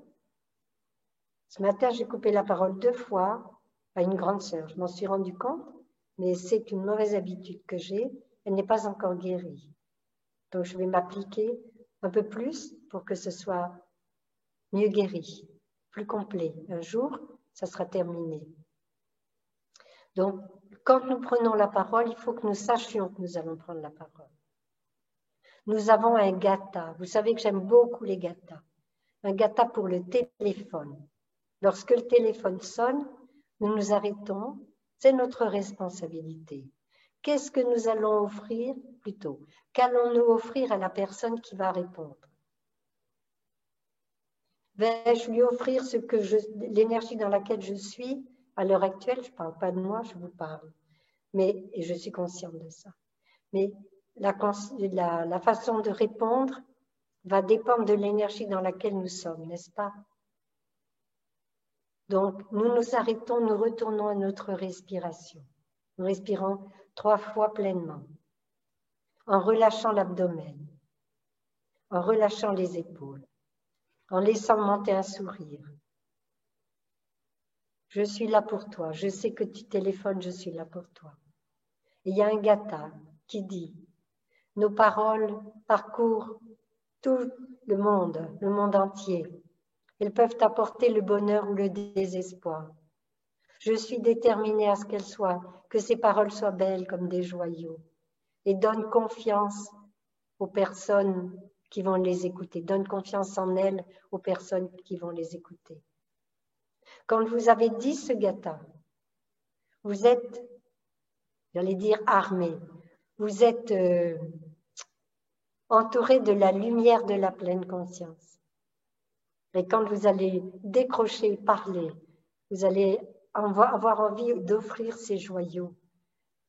Ce matin, j'ai coupé la parole 2 fois à une grande sœur. Je m'en suis rendu compte, mais c'est une mauvaise habitude que j'ai. Elle n'est pas encore guérie. Donc, je vais m'appliquer un peu plus pour que ce soit mieux guéri, plus complet. Un jour, ça sera terminé. Donc, quand nous prenons la parole, il faut que nous sachions que nous allons prendre la parole. Nous avons un gatha. Vous savez que j'aime beaucoup les gathas. Un gatha pour le téléphone. Lorsque le téléphone sonne, nous nous arrêtons. C'est notre responsabilité. Qu'est-ce que nous allons offrir plutôt? Qu'allons-nous offrir à la personne qui va répondre? Vais-je lui offrir l'énergie dans laquelle je suis à l'heure actuelle? Je ne parle pas de moi, je vous parle. Et je suis consciente de ça. Mais la façon de répondre va dépendre de l'énergie dans laquelle nous sommes, n'est-ce pas? Donc, nous nous arrêtons, nous retournons à notre respiration. Nous respirons 3 fois pleinement, en relâchant l'abdomen, en relâchant les épaules, en laissant monter un sourire. Je suis là pour toi, je sais que tu téléphones, je suis là pour toi. Et il y a un gatha qui dit, nos paroles parcourent tout le monde entier. Elles peuvent apporter le bonheur ou le désespoir. Je suis déterminée à ce que ces paroles soient belles comme des joyaux et donne confiance aux personnes qui vont les écouter. Donne confiance en elles aux personnes qui vont les écouter. Quand vous avez dit ce gatha, vous êtes, j'allais dire armé, vous êtes entouré de la lumière de la pleine conscience. Et quand vous allez décrocher, parler, vous allez avoir envie d'offrir ces joyaux.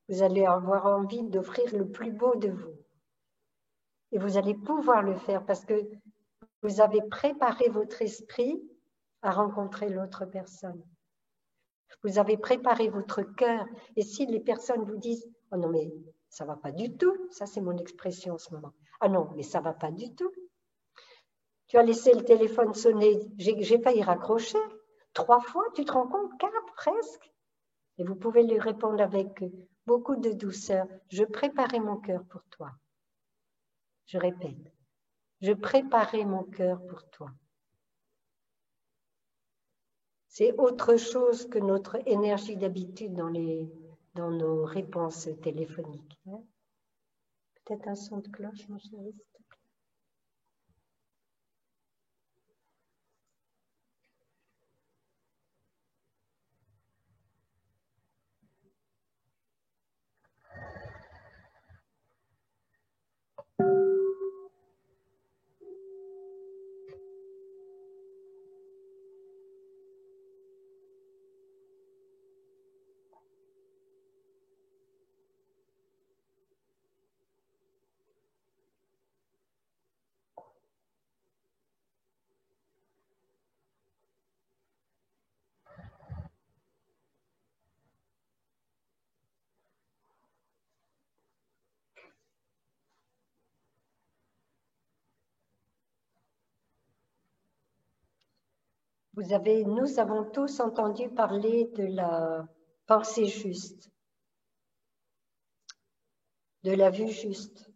Vous allez avoir envie d'offrir le plus beau de vous. Et vous allez pouvoir le faire parce que vous avez préparé votre esprit à rencontrer l'autre personne. Vous avez préparé votre cœur. Et si les personnes vous disent « Oh non, mais ça ne va pas du tout », ça c'est mon expression en ce moment. « Ah non, mais ça ne va pas du tout ». Tu as laissé le téléphone sonner, j'ai failli raccrocher. 3 fois, tu te rends compte, 4 presque. Et vous pouvez lui répondre avec beaucoup de douceur. Je préparais mon cœur pour toi. Je répète, je préparais mon cœur pour toi. C'est autre chose que notre énergie d'habitude dans nos réponses téléphoniques. Peut-être un son de cloche, mon chéri, s'il te plaît. Nous avons tous entendu parler de la pensée juste, de la vue juste.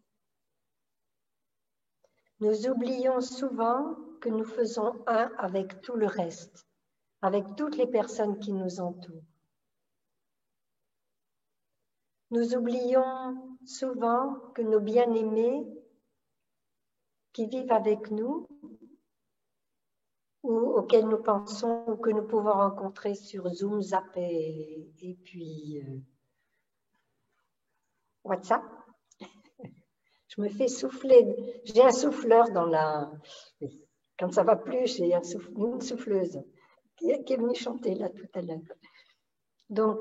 Nous oublions souvent que nous faisons un avec tout le reste, avec toutes les personnes qui nous entourent. Nous oublions souvent que nos bien-aimés qui vivent avec nous ou auxquels nous pensons ou que nous pouvons rencontrer sur Zoom, Zap et puis WhatsApp. Je me fais souffler. J'ai un souffleur dans la... Quand ça va plus, j'ai une souffleuse qui est venue chanter là tout à l'heure. Donc,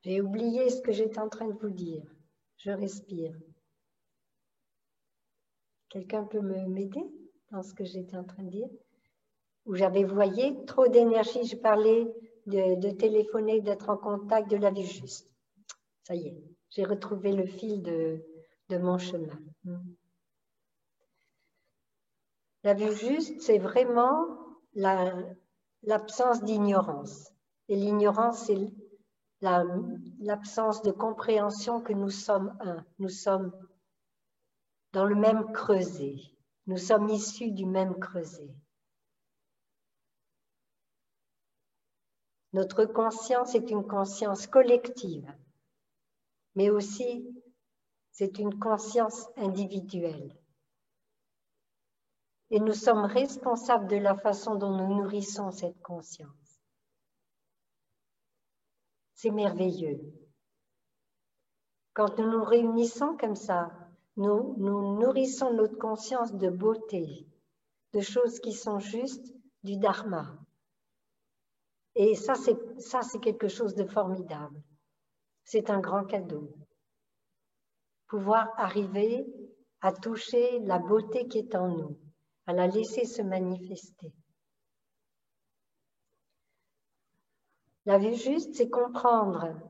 j'ai oublié ce que j'étais en train de vous dire. Je respire. Quelqu'un peut m'aider dans ce que j'étais en train de dire? Où j'avais, vous voyez, trop d'énergie. Je parlais de téléphoner, d'être en contact, de la vie juste. Ça y est, j'ai retrouvé le fil de mon chemin. La vue juste, c'est vraiment l'absence d'ignorance. Et l'ignorance, c'est l'absence de compréhension que nous sommes un. Nous sommes dans le même creuset. Nous sommes issus du même creuset. Notre conscience est une conscience collective, mais aussi c'est une conscience individuelle. Et nous sommes responsables de la façon dont nous nourrissons cette conscience. C'est merveilleux. Quand nous nous réunissons comme ça, nous nourrissons notre conscience de beauté, de choses qui sont justes, du dharma. Et ça, c'est quelque chose de formidable. C'est un grand cadeau. Pouvoir arriver à toucher la beauté qui est en nous, à la laisser se manifester. La vue juste, c'est comprendre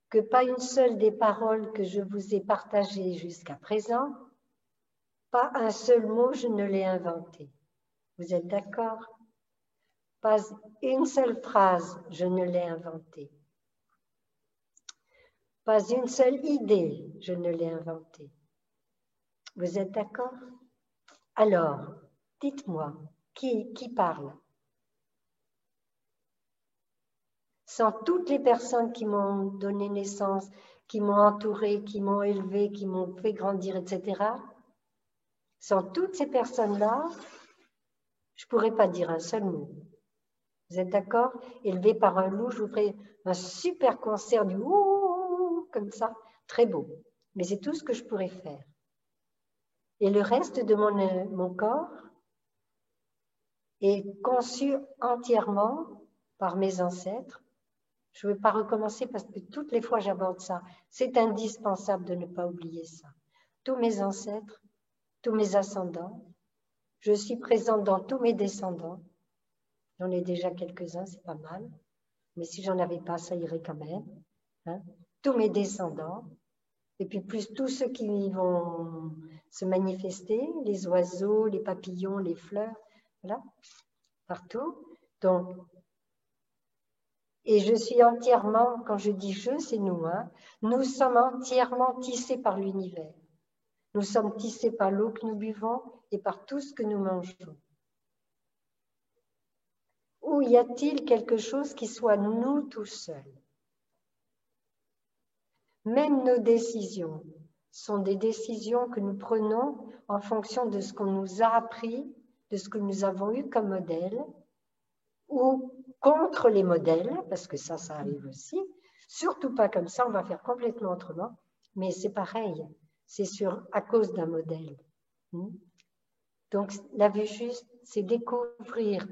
que pas une seule des paroles que je vous ai partagées jusqu'à présent, pas un seul mot je ne l'ai inventé. Vous êtes d'accord? Pas une seule phrase je ne l'ai inventée. Pas une seule idée je ne l'ai inventée. Vous êtes d'accord? Alors, dites-moi, qui parle? Sans toutes les personnes qui m'ont donné naissance, qui m'ont entourée, qui m'ont élevée, qui m'ont fait grandir, etc. Sans toutes ces personnes-là, je ne pourrais pas dire un seul mot. Vous êtes d'accord? Élevé par un loup, je vous ferai un super concert du ouh, comme ça, très beau. Mais c'est tout ce que je pourrais faire. Et le reste de mon corps et conçu entièrement par mes ancêtres. Je ne veux pas recommencer parce que toutes les fois j'aborde ça, c'est indispensable de ne pas oublier ça. Tous mes ancêtres, tous mes ascendants, je suis présente dans tous mes descendants. J'en ai déjà quelques-uns, c'est pas mal. Mais si j'en avais pas, ça irait quand même. Hein. Tous mes descendants, et puis plus tous ceux qui vont se manifester, les oiseaux, les papillons, les fleurs, voilà, partout. Donc, et je suis entièrement, quand je dis je, c'est nous, hein, nous sommes entièrement tissés par l'univers. Nous sommes tissés par l'eau que nous buvons et par tout ce que nous mangeons. Ou y a-t-il quelque chose qui soit nous tout seuls? Même nos décisions sont des décisions que nous prenons en fonction de ce qu'on nous a appris, de ce que nous avons eu comme modèle, ou contre les modèles, parce que ça arrive aussi. Surtout pas comme ça, on va faire complètement autrement, mais c'est pareil, c'est à cause d'un modèle. Donc, la vue juste, c'est découvrir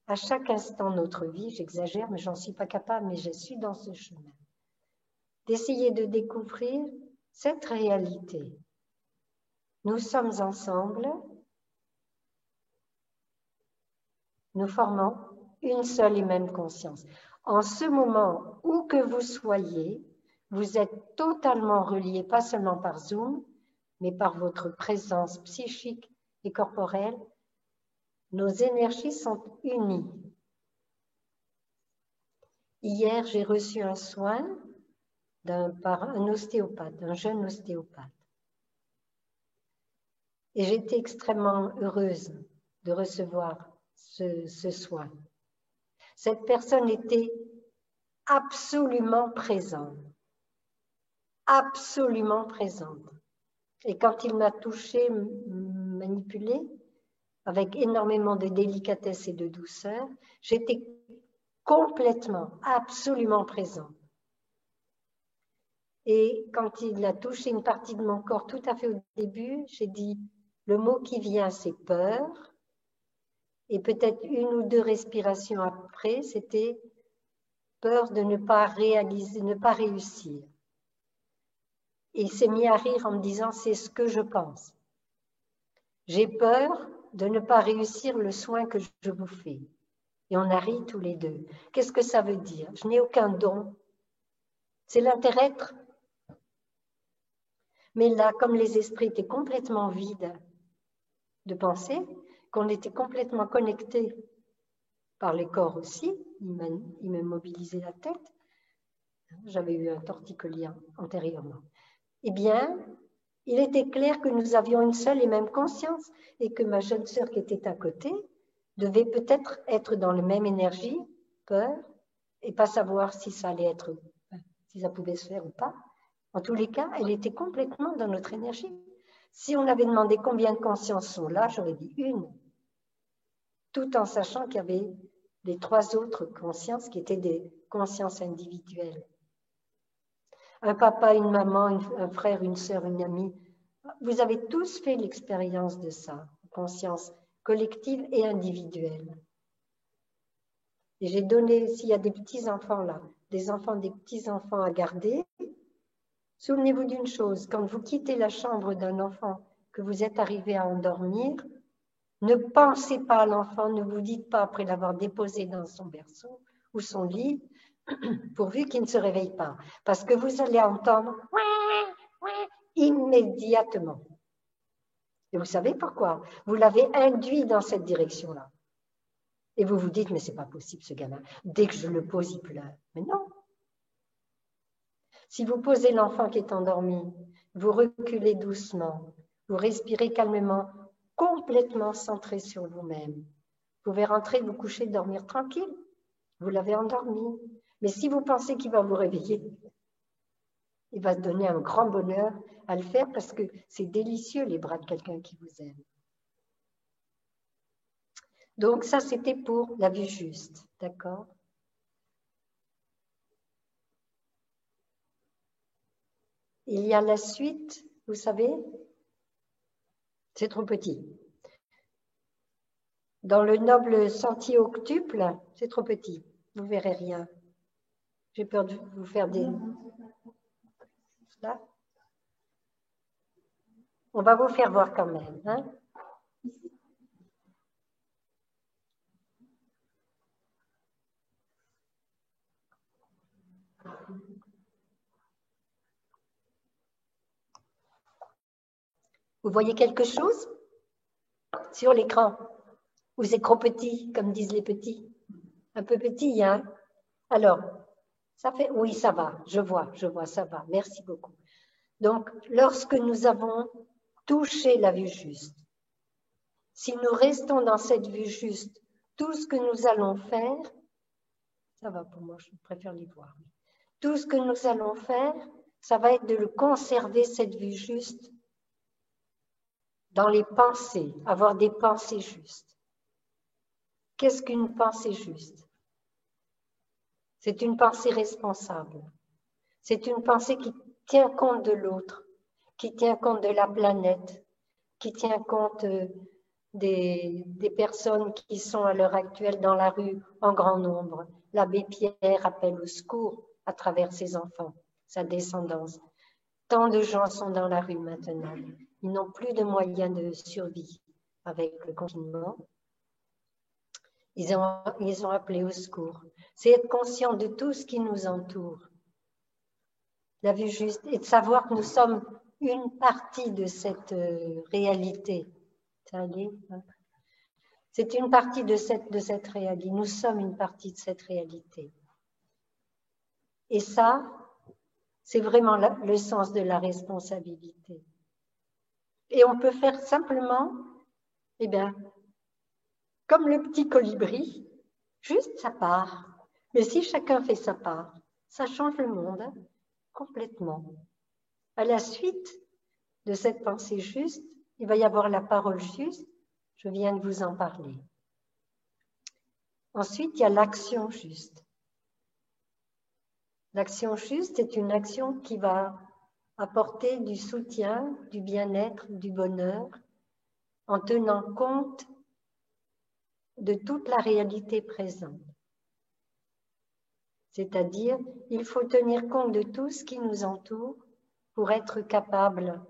à chaque instant notre vie, j'exagère, mais j'en suis pas capable, mais je suis dans ce chemin. D'essayer de découvrir cette réalité. Nous sommes ensemble, nous formons une seule et même conscience. En ce moment, où que vous soyez, vous êtes totalement reliés, pas seulement par Zoom, mais par votre présence psychique et corporelle. Nos énergies sont unies. Hier, j'ai reçu un soin par un ostéopathe, un jeune ostéopathe. Et j'étais extrêmement heureuse de recevoir ce soin. Cette personne était absolument présente. Absolument présente. Et quand il m'a touchée, manipulée, avec énormément de délicatesse et de douceur, j'étais complètement, absolument présente. Et quand il a touché une partie de mon corps tout à fait au début, j'ai dit, le mot qui vient, c'est peur. Et peut-être une ou deux respirations après, c'était peur de ne pas réaliser, ne pas réussir. Et il s'est mis à rire en me disant, c'est ce que je pense. J'ai peur de ne pas réussir le soin que je vous fais. Et on a ri tous les deux. Qu'est-ce que ça veut dire? Je n'ai aucun don. C'est l'inter-être. Mais là, comme les esprits étaient complètement vides de pensée, qu'on était complètement connectés par les corps aussi, il me mobilisait la tête. J'avais eu un torticolien antérieurement. Eh bien, il était clair que nous avions une seule et même conscience et que ma jeune sœur qui était à côté devait peut-être être dans la même énergie, peur, et pas savoir si ça allait être, si ça pouvait se faire ou pas. En tous les cas, elle était complètement dans notre énergie. Si on avait demandé combien de consciences sont là, j'aurais dit une, tout en sachant qu'il y avait les trois autres consciences qui étaient des consciences individuelles. Un papa, une maman, un frère, une sœur, une amie. Vous avez tous fait l'expérience de ça, conscience collective et individuelle. Et j'ai donné, s'il y a des petits-enfants là, des enfants, des petits-enfants à garder, souvenez-vous d'une chose, quand vous quittez la chambre d'un enfant, que vous êtes arrivé à endormir, ne pensez pas à l'enfant, ne vous dites pas après l'avoir déposé dans son berceau ou son lit, pourvu qu'il ne se réveille pas, parce que vous allez entendre immédiatement. Et vous savez pourquoi? Vous l'avez induit dans cette direction-là. Et vous vous dites, mais c'est pas possible ce gamin. Dès que je le pose, il pleure. Mais non. Si vous posez l'enfant qui est endormi, vous reculez doucement, vous respirez calmement, complètement centré sur vous-même. Vous pouvez rentrer, vous coucher, dormir tranquille. Vous l'avez endormi. Mais si vous pensez qu'il va vous réveiller, il va se donner un grand bonheur à le faire parce que c'est délicieux les bras de quelqu'un qui vous aime. Donc ça, c'était pour la vue juste, d'accord? Il y a la suite, vous savez, c'est trop petit. Dans le noble sentier octuple, c'est trop petit, vous ne verrez rien. J'ai peur de vous faire des... Là. On va vous faire voir quand même. Hein? Vous voyez quelque chose sur l'écran? Ou c'est trop petit, comme disent les petits? Un peu petit, hein? Alors, ça fait... Oui, ça va, je vois, ça va. Merci beaucoup. Donc, lorsque nous avons touché la vue juste, si nous restons dans cette vue juste, tout ce que nous allons faire, ça va pour moi, je préfère les voir. Tout ce que nous allons faire, ça va être de le conserver, cette vue juste, dans les pensées, avoir des pensées justes. Qu'est-ce qu'une pensée juste? C'est une pensée responsable. C'est une pensée qui tient compte de l'autre, qui tient compte de la planète, qui tient compte des personnes qui sont à l'heure actuelle dans la rue en grand nombre. L'abbé Pierre appelle au secours à travers ses enfants, sa descendance. Tant de gens sont dans la rue maintenant. Ils n'ont plus de moyens de survie avec le confinement. Ils ont appelé au secours. C'est être conscient de tout ce qui nous entoure. La vue juste et de savoir que nous sommes une partie de cette réalité. C'est une partie de cette réalité. Nous sommes une partie de cette réalité. Et ça, c'est vraiment le sens de la responsabilité. Et on peut faire simplement, eh bien, comme le petit colibri, juste sa part. Mais si chacun fait sa part, ça change le monde complètement. À la suite de cette pensée juste, il va y avoir la parole juste. Je viens de vous en parler. Ensuite, il y a l'action juste. L'action juste est une action qui va apporter du soutien, du bien-être, du bonheur, en tenant compte de toute la réalité présente. C'est-à-dire, il faut tenir compte de tout ce qui nous entoure pour être capable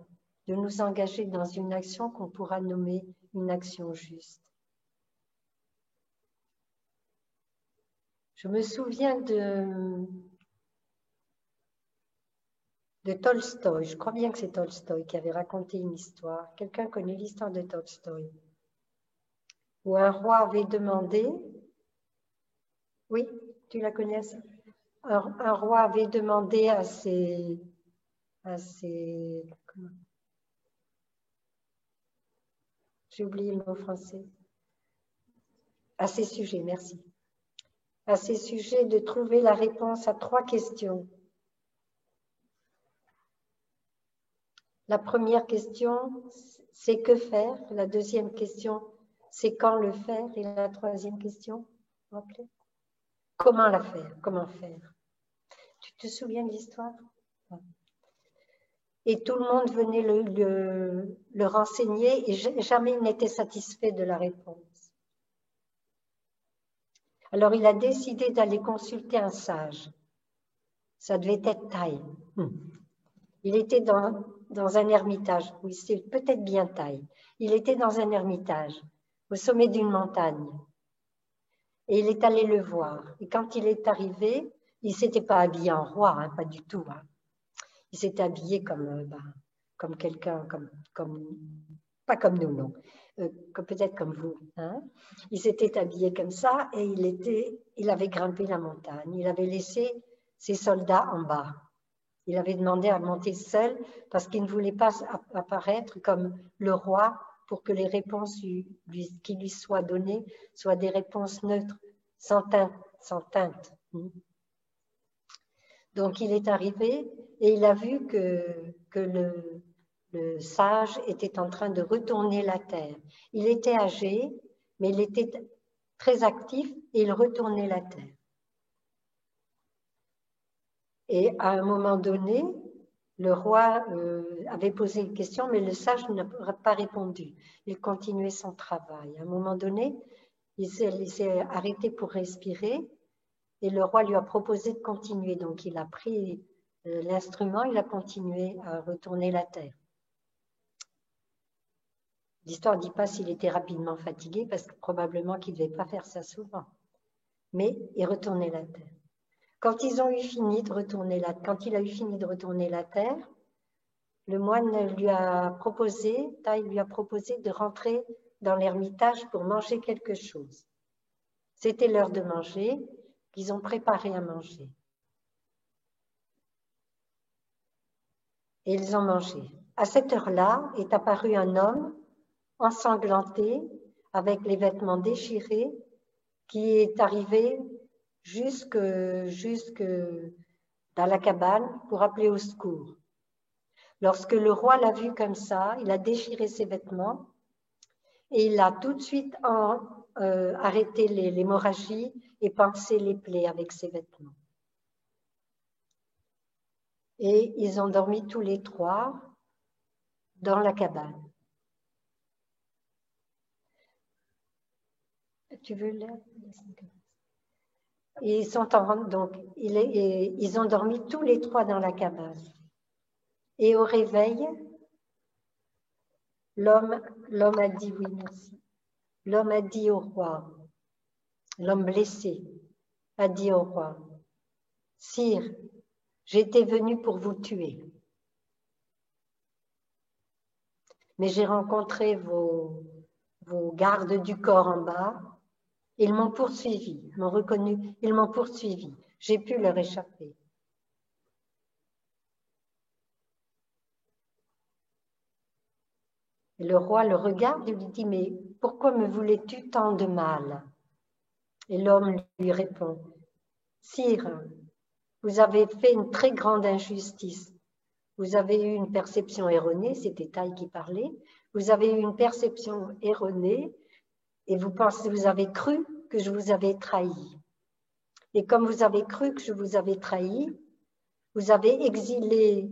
de nous engager dans une action qu'on pourra nommer une action juste. Je me souviens de Tolstoï, je crois bien que c'est Tolstoï qui avait raconté une histoire. Quelqu'un connaît l'histoire de Tolstoï? Où un roi avait demandé, oui, tu la connais? Un roi avait demandé à ses j'ai oublié le mot français, à ses sujets, merci. À ces sujets de trouver la réponse à 3 questions. La première question, c'est que faire. La deuxième question, c'est quand le faire. Et la troisième question, comment la faire, comment faire. Tu te souviens de l'histoire? Et tout le monde venait le renseigner et jamais il n'était satisfait de la réponse. Alors, il a décidé d'aller consulter un sage. Ça devait être Taille. Il était dans un ermitage. Oui, c'est peut-être bien Taille. Il était dans un ermitage, au sommet d'une montagne. Et il est allé le voir. Et quand il est arrivé, il ne s'était pas habillé en roi, hein, pas du tout. Hein. Il s'était habillé comme quelqu'un, pas comme nous, non. Peut-être comme vous. Hein. Il s'était habillé comme ça et il avait grimpé la montagne. Il avait laissé ses soldats en bas. Il avait demandé à monter seul parce qu'il ne voulait pas apparaître comme le roi pour que les réponses qui lui soient données soient des réponses neutres, sans teinte. Donc il est arrivé et il a vu que le sage était en train de retourner la terre. Il était âgé, mais il était très actif et il retournait la terre. Et à un moment donné, le roi avait posé une question, mais le sage n'a pas répondu. Il continuait son travail. À un moment donné, Il s'est arrêté pour respirer et le roi lui a proposé de continuer. Donc il a pris l'instrument, il a continué à retourner la terre. L'histoire ne dit pas s'il était rapidement fatigué, parce que probablement qu'il ne devait pas faire ça souvent. Mais il retournait la terre. Quand il a eu fini de retourner la terre, le moine lui a proposé de rentrer dans l'ermitage pour manger quelque chose. C'était l'heure de manger, ils ont préparé à manger. Et ils ont mangé. À cette heure-là est apparu un homme ensanglanté, avec les vêtements déchirés, qui est arrivé jusque dans la cabane pour appeler au secours. Lorsque le roi l'a vu comme ça, il a déchiré ses vêtements et il a tout de suite arrêté l'hémorragie et pansé les plaies avec ses vêtements. Et ils ont dormi tous les trois dans la cabane. Tu veux lire? Ils ont dormi tous les trois dans la cabane. Et au réveil, l'homme a dit, oui, merci. L'homme a dit au roi, l'homme blessé a dit au roi, Sire, j'étais venu pour vous tuer. Mais j'ai rencontré vos gardes du corps en bas. Ils m'ont poursuivi, m'ont reconnu, ils m'ont poursuivi. J'ai pu leur échapper. Et le roi le regarde et lui dit, mais pourquoi me voulais-tu tant de mal? Et l'homme lui répond, Sire, vous avez fait une très grande injustice. Vous avez eu une perception erronée, c'était Taille qui parlait, vous avez eu une perception erronée et vous avez cru que je vous avais trahi. Et comme vous avez cru que je vous avais trahi, vous avez exilé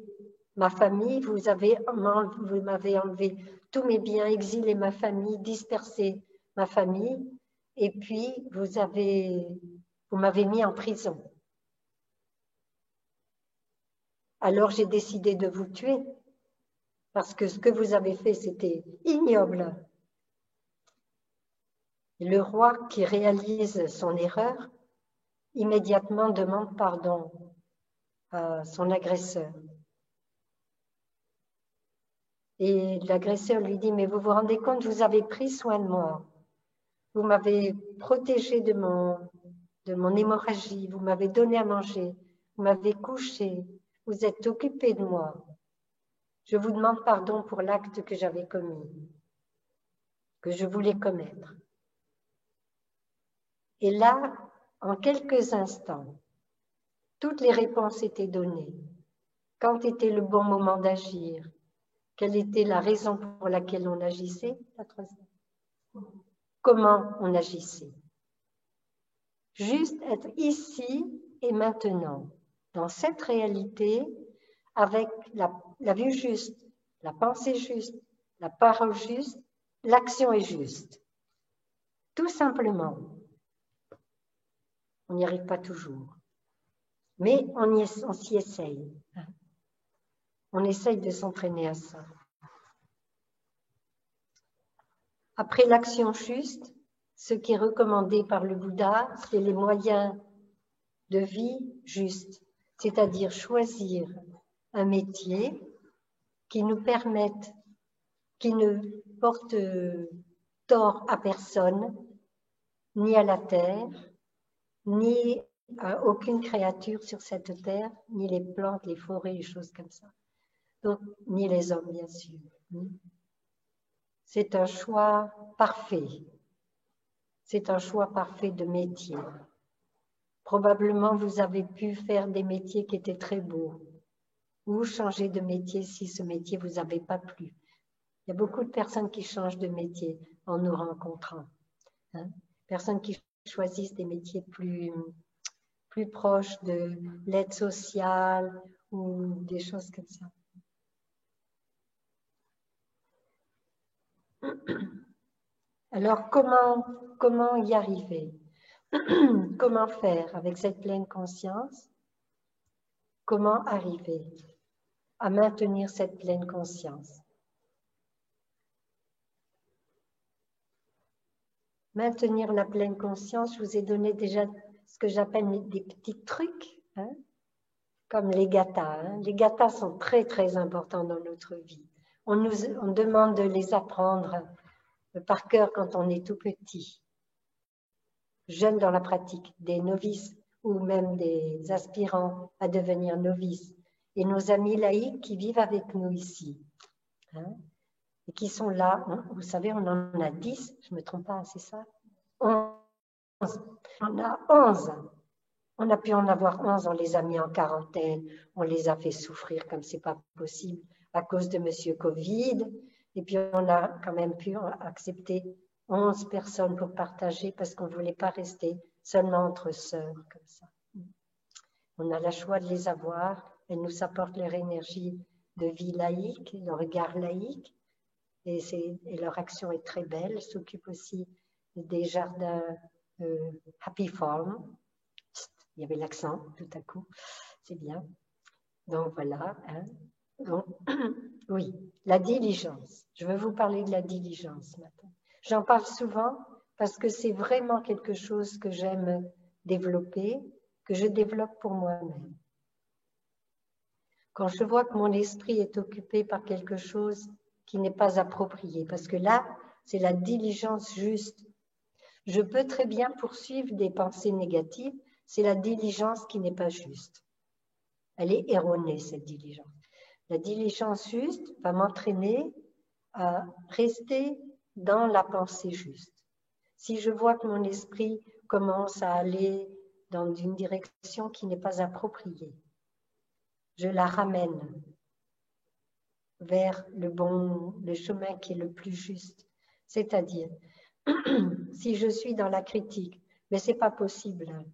ma famille, vous m'avez enlevé tous mes biens, exilé ma famille, dispersé ma famille, et puis vous m'avez mis en prison. Alors j'ai décidé de vous tuer, parce que ce que vous avez fait, c'était ignoble. Et le roi, qui réalise son erreur, immédiatement demande pardon à son agresseur. Et l'agresseur lui dit, mais vous vous rendez compte, vous avez pris soin de moi. Vous m'avez protégé de mon hémorragie, vous m'avez donné à manger, vous m'avez couché, vous êtes occupé de moi. Je vous demande pardon pour l'acte que j'avais commis, que je voulais commettre. Et là, en quelques instants, toutes les réponses étaient données. Quand était le bon moment d'agir? Quelle était la raison pour laquelle on agissait? Comment on agissait? Juste être ici et maintenant, dans cette réalité, avec la vue juste, la pensée juste, la parole juste, l'action est juste. Tout simplement. On n'y arrive pas toujours. Mais on s'y essaye. On essaye de s'entraîner à ça. Après l'action juste, ce qui est recommandé par le Bouddha, c'est les moyens de vie justes, c'est-à-dire choisir un métier qui nous permette, qui ne porte tort à personne, ni à la terre, ni à aucune créature sur cette terre, ni les plantes, les forêts, les choses comme ça. Donc, ni les hommes, bien sûr. C'est un choix parfait. C'est un choix parfait de métier. Probablement, vous avez pu faire des métiers qui étaient très beaux ou changer de métier si ce métier vous avait pas plu. Il y a beaucoup de personnes qui changent de métier en nous rencontrant. Personnes qui choisissent des métiers plus proches de l'aide sociale ou des choses comme ça. Alors, comment y arriver? Comment faire avec cette pleine conscience? Comment arriver à maintenir cette pleine conscience? Maintenir la pleine conscience, je vous ai donné déjà ce que j'appelle des petits trucs, hein, comme les gathas. Hein. Les gathas sont très, très importants dans notre vie. On demande de les apprendre par cœur quand on est tout petit, jeune dans la pratique, des novices ou même des aspirants à devenir novices. Et nos amis laïcs qui vivent avec nous ici, hein, et qui sont là, hein, vous savez, on en a 10, je ne me trompe pas, c'est ça? 11. On a 11. On a pu en avoir 11, on les a mis en quarantaine, on les a fait souffrir comme c'est pas possible à cause de Monsieur Covid. Et puis on a quand même pu accepter 11 personnes pour partager parce qu'on ne voulait pas rester seulement entre sœurs comme ça. On a la joie de les avoir, elles nous apportent leur énergie de vie laïque, leur regard laïque, et leur action est très belle. Elles s'occupent aussi des jardins Happy Farm. Il y avait l'accent tout à coup, c'est bien. Donc voilà. Hein. Donc, oui, la diligence. Je veux vous parler de la diligence maintenant. J'en parle souvent parce que c'est vraiment quelque chose que j'aime développer, que je développe pour moi-même. Quand je vois que mon esprit est occupé par quelque chose qui n'est pas approprié, parce que là, c'est la diligence juste. Je peux très bien poursuivre des pensées négatives, c'est la diligence qui n'est pas juste. Elle est erronée, cette diligence. La diligence juste va m'entraîner à rester dans la pensée juste. Si je vois que mon esprit commence à aller dans une direction qui n'est pas appropriée, je la ramène vers le chemin qui est le plus juste. C'est-à-dire, si je suis dans la critique, mais c'est pas possible,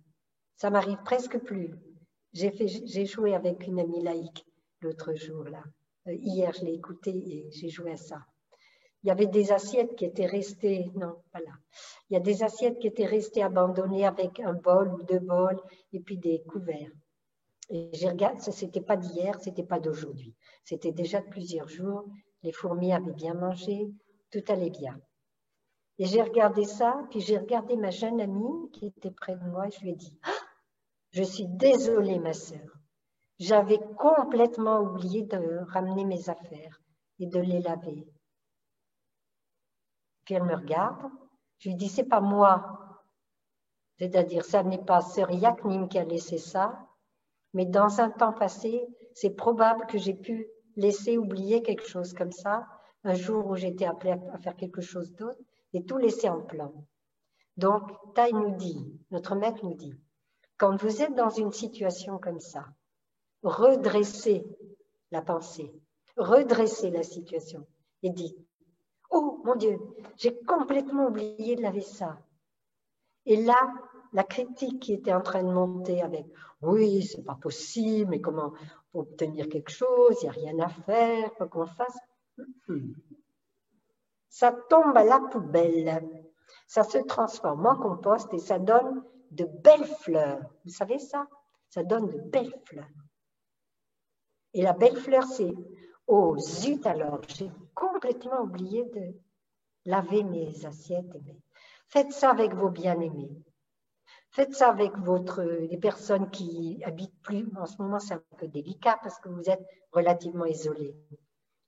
ça m'arrive presque plus. J'ai joué avec une amie laïque l'autre jour, là. Hier, je l'ai écouté et j'ai joué à ça. Il y avait des assiettes qui étaient restées, non, pas là. Il y a des assiettes qui étaient restées abandonnées avec un bol ou 2 bols et puis des couverts. Et j'ai regardé, ce n'était pas d'hier, ce n'était pas d'aujourd'hui. C'était déjà de plusieurs jours. Les fourmis avaient bien mangé, tout allait bien. Et j'ai regardé ça, puis j'ai regardé ma jeune amie qui était près de moi et je lui ai dit « Je suis désolée, ma sœur. J'avais complètement oublié de ramener mes affaires et de les laver. » Puis elle me regarde, je lui dis « C'est pas moi. » C'est-à-dire, ça n'est pas sœur Yaknim qui a laissé ça, mais dans un temps passé, c'est probable que j'ai pu laisser oublier quelque chose comme ça, un jour où j'étais appelée à faire quelque chose d'autre, et tout laisser en plan. Donc, Thaï nous dit, notre maître nous dit, quand vous êtes dans une situation comme ça, redressez la pensée, redressez la situation et dites, oh mon Dieu, j'ai complètement oublié de laver ça. Et là, la critique qui était en train de monter avec « oui, c'est pas possible, mais comment obtenir quelque chose, il n'y a rien à faire, quoi qu'on fasse ?» Ça tombe à la poubelle, ça se transforme en compost et ça donne de belles fleurs. Vous savez ça? Ça donne de belles fleurs. Et la belle fleur, c'est « oh zut alors, j'ai complètement oublié de laver mes assiettes. » Faites ça avec vos bien-aimés. Faites ça avec les personnes qui habitent plus. En ce moment, c'est un peu délicat parce que vous êtes relativement isolés.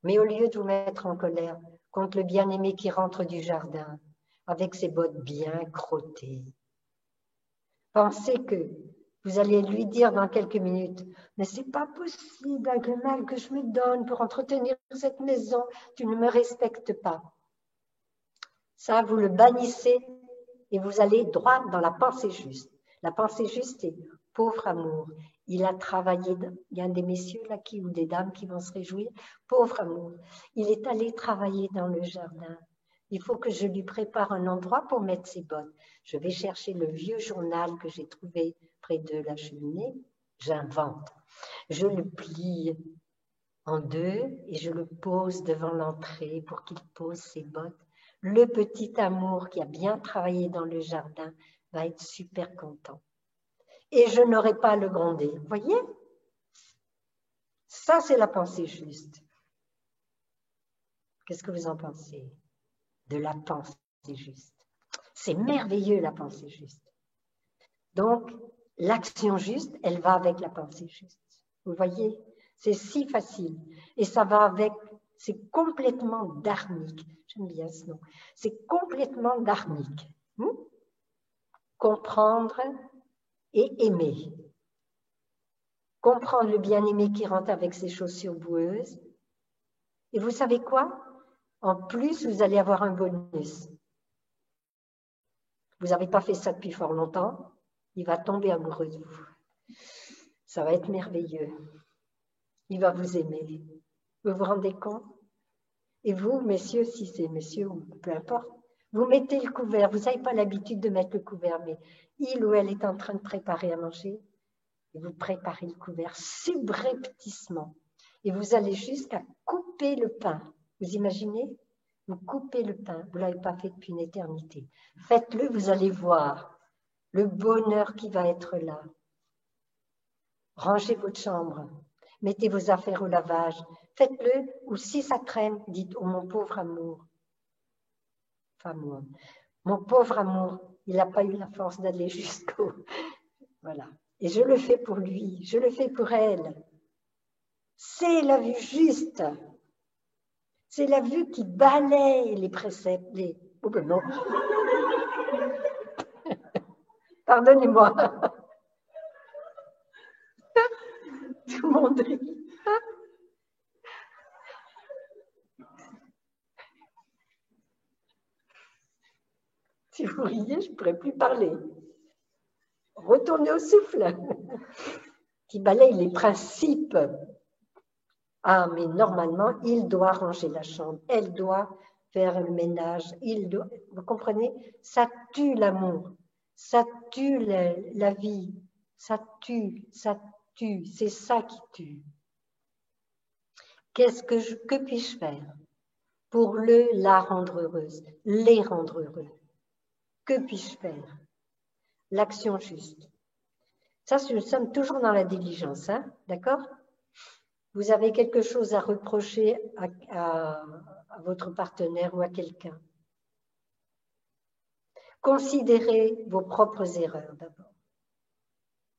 Mais au lieu de vous mettre en colère contre le bien-aimé qui rentre du jardin avec ses bottes bien crottées, pensez que vous allez lui dire dans quelques minutes « mais c'est pas possible avec le mal que je me donne pour entretenir cette maison, tu ne me respectes pas. » Ça, vous le bannissez et vous allez droit dans la pensée juste. La pensée juste, c'est pauvre amour. Il a travaillé, il y a un des messieurs là ou des dames qui vont se réjouir. Pauvre amour, il est allé travailler dans le jardin. Il faut que je lui prépare un endroit pour mettre ses bottes. Je vais chercher le vieux journal que j'ai trouvé près de la cheminée. J'invente. Je le plie en 2 et je le pose devant l'entrée pour qu'il pose ses bottes. Le petit amour qui a bien travaillé dans le jardin va être super content. Et je n'aurai pas à le gronder. Vous voyez? Ça, c'est la pensée juste. Qu'est-ce que vous en pensez de la pensée juste? C'est merveilleux, la pensée juste. Donc, l'action juste, elle va avec la pensée juste. Vous voyez? C'est si facile. Et ça va avec, c'est complètement dharmique. J'aime bien ce nom. C'est complètement dharmique. Comprendre et aimer. Comprendre le bien-aimé qui rentre avec ses chaussures boueuses. Et vous savez quoi? En plus, vous allez avoir un bonus. Vous n'avez pas fait ça depuis fort longtemps. Il va tomber amoureux de vous. Ça va être merveilleux. Il va vous aimer. Vous vous rendez compte? Et vous, messieurs, si c'est messieurs ou peu importe, vous mettez le couvert. Vous n'avez pas l'habitude de mettre le couvert, mais il ou elle est en train de préparer à manger. Et vous préparez le couvert subrepticement. Et vous allez jusqu'à couper le pain. Vous imaginez? Vous coupez le pain. Vous ne l'avez pas fait depuis une éternité. Faites-le, vous allez voir le bonheur qui va être là. Rangez votre chambre. Mettez vos affaires au lavage. Faites-le, ou si ça traîne, dites « Oh, mon pauvre amour ». Enfin, moi, mon pauvre amour, il n'a pas eu la force d'aller jusqu'au... Voilà. Et je le fais pour lui, je le fais pour elle. C'est la vue juste. C'est la vue qui balaye les préceptes, les... Oh ben non. Pardonnez-moi. Tout le monde rit. Si vous riez, je ne pourrais plus parler. Retournez au souffle. Qui balaye les principes. Ah, mais normalement, il doit ranger la chambre. Elle doit faire le ménage. Vous comprenez? Ça tue l'amour. Ça tue la vie. Ça tue, ça tue. C'est ça qui tue. Que puis-je faire pour la rendre heureuse, les rendre heureux? Que puis-je faire? L'action juste. Ça, nous sommes toujours dans la diligence, hein? D'accord? Vous avez quelque chose à reprocher à votre partenaire ou à quelqu'un. Considérez vos propres erreurs d'abord.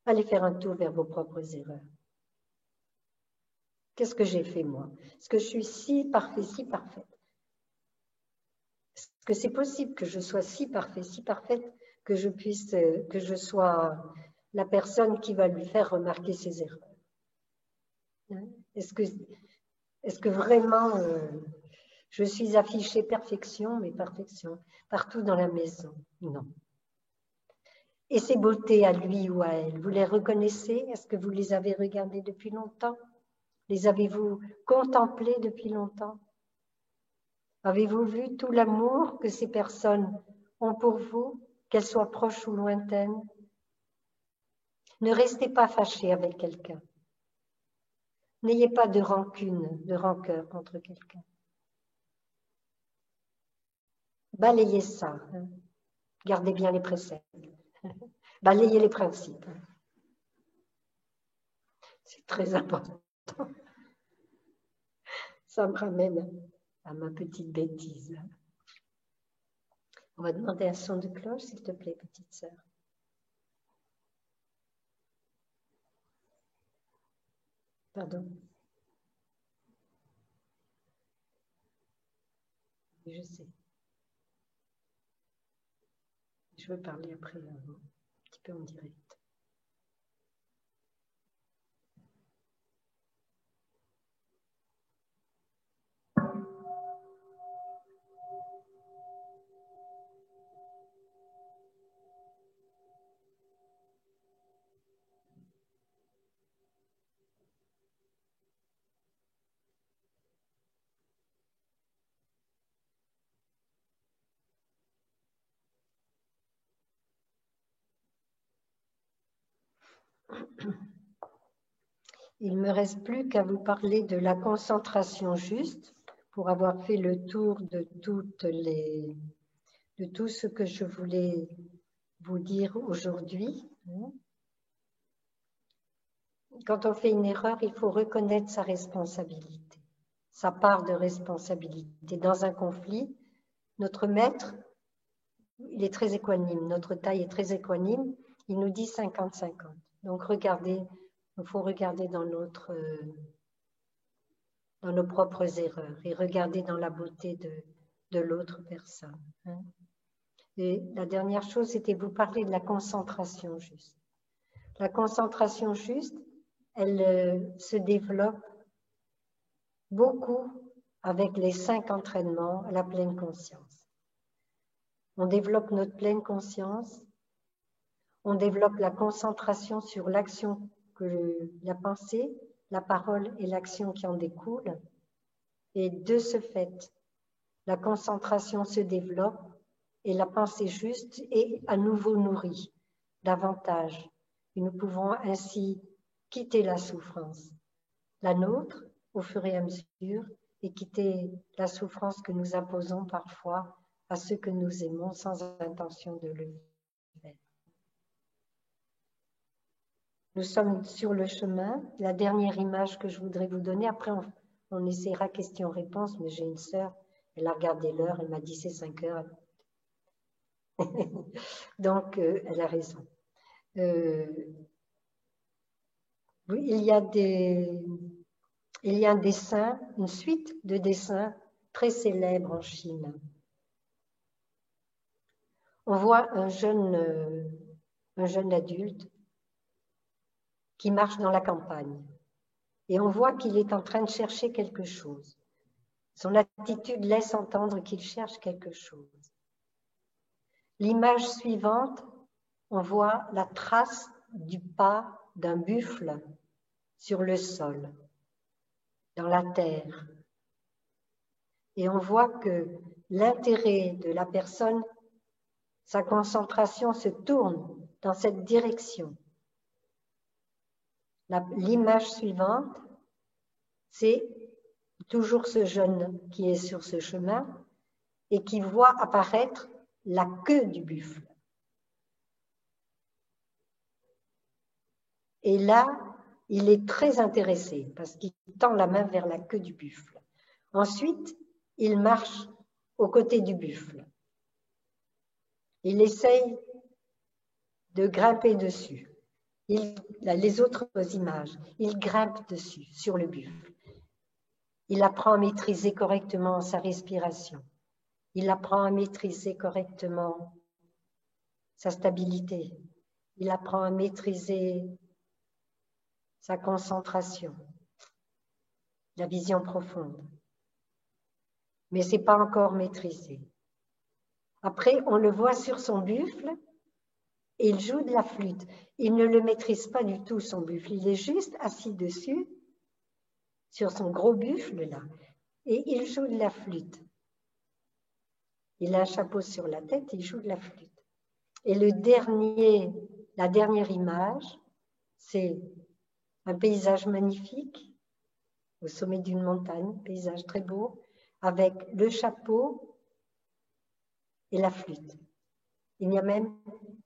Allez faire un tour vers vos propres erreurs. Qu'est-ce que j'ai fait moi? Est-ce que je suis si parfait, si parfaite? Est-ce que c'est possible que je sois si parfait, si parfaite que je sois la personne qui va lui faire remarquer ses erreurs? Est-ce que vraiment je suis affichée perfection, mais perfection partout dans la maison? Non. Et ces beautés à lui ou à elle, vous les reconnaissez? Est-ce que vous les avez regardées depuis longtemps? Les avez-vous contemplées depuis longtemps? Avez-vous vu tout l'amour que ces personnes ont pour vous, qu'elles soient proches ou lointaines? Ne restez pas fâchés avec quelqu'un. N'ayez pas de rancune, de rancœur contre quelqu'un. Balayez ça. Hein. Gardez bien les préceptes. Balayez les principes. C'est très important. Ça me ramène à ma petite bêtise. On va demander un son de cloche, s'il te plaît, petite sœur. Pardon. Je sais. Je veux parler après un petit peu en direct. Il ne me reste plus qu'à vous parler de la concentration juste. pour avoir fait le tour de tout ce que je voulais vous dire aujourd'hui. Quand on fait une erreur, il faut reconnaître sa responsabilité, sa part de responsabilité. Dans un conflit, notre maître, il est très équanime, notre taille est très équanime, il nous dit 50-50. Donc regardez, il faut regarder dans nos propres erreurs et regarder dans la beauté de l'autre personne. Et la dernière chose, c'était vous parler de la concentration juste. La concentration juste, elle se développe beaucoup avec les 5 entraînements à la pleine conscience. On développe notre pleine conscience, on développe la concentration sur l'action, la pensée, la parole et l'action qui en découlent. Et de ce fait, la concentration se développe et la pensée juste est à nouveau nourrie davantage. Et nous pouvons ainsi quitter la souffrance, la nôtre au fur et à mesure, et quitter la souffrance que nous imposons parfois à ceux que nous aimons sans intention de le faire. Nous sommes sur le chemin. La dernière image que je voudrais vous donner, après on essaiera questions-réponses, mais j'ai une sœur, elle a regardé l'heure, elle m'a dit c'est 5 heures. Donc, elle a raison. Oui, il y a un dessin, une suite de dessins très célèbres en Chine. On voit un jeune adulte qui marche dans la campagne et on voit qu'il est en train de chercher quelque chose. Son attitude laisse entendre qu'il cherche quelque chose. L'image suivante, on voit la trace du pas d'un buffle sur le sol, dans la terre. Et on voit que l'intérêt de la personne, sa concentration se tourne dans cette direction. L'image suivante, c'est toujours ce jeune qui est sur ce chemin et qui voit apparaître la queue du buffle. Et là, il est très intéressé parce qu'il tend la main vers la queue du buffle. Ensuite, il marche aux côtés du buffle. Il essaye de grimper dessus. Les autres images, il grimpe dessus, sur le buffle. Il apprend à maîtriser correctement sa respiration. Il apprend à maîtriser correctement sa stabilité. Il apprend à maîtriser sa concentration, la vision profonde. Mais ce n'est pas encore maîtrisé. Après, on le voit sur son buffle et il joue de la flûte. Il ne le maîtrise pas du tout, son buffle. Il est juste assis dessus, sur son gros buffle, là, et il joue de la flûte. Il a un chapeau sur la tête, il joue de la flûte. Et la dernière image, c'est un paysage magnifique au sommet d'une montagne, paysage très beau, avec le chapeau et la flûte. Il n'y a même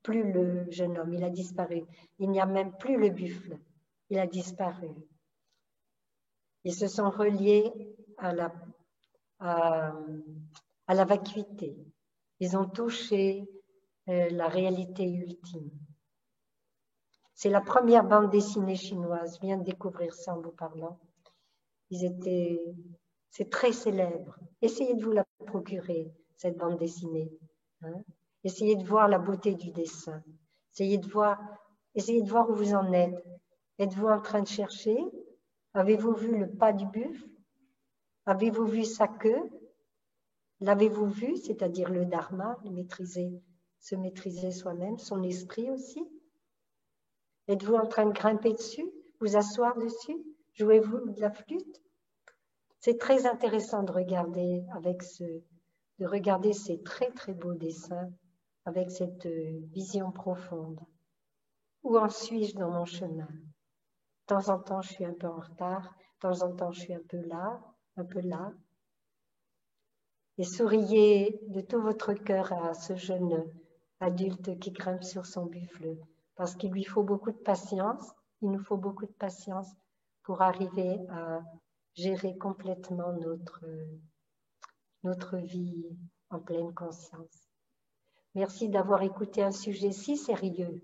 plus le jeune homme, il a disparu. Il n'y a même plus le buffle, il a disparu. Ils se sont reliés à la vacuité. Ils ont touché la réalité ultime. C'est la première bande dessinée chinoise. Je viens de découvrir ça en vous parlant. C'est très célèbre. Essayez de vous la procurer, cette bande dessinée. Essayez de voir la beauté du dessin. Essayez de voir où vous en êtes. Êtes-vous en train de chercher? Avez-vous vu le pas du buffle? Avez-vous vu sa queue? L'avez-vous vu, c'est-à-dire le dharma, se maîtriser soi-même, son esprit aussi? Êtes-vous en train de grimper dessus? Vous asseoir dessus? Jouez-vous de la flûte? C'est très intéressant de regarder ces très très beaux dessins avec cette vision profonde. Où en suis-je dans mon chemin? De temps en temps, je suis un peu en retard. De temps en temps, je suis un peu là, un peu là. et souriez de tout votre cœur à ce jeune adulte qui grimpe sur son buffle, parce qu'il lui faut beaucoup de patience, il nous faut beaucoup de patience pour arriver à gérer complètement notre vie en pleine conscience. Merci d'avoir écouté un sujet si sérieux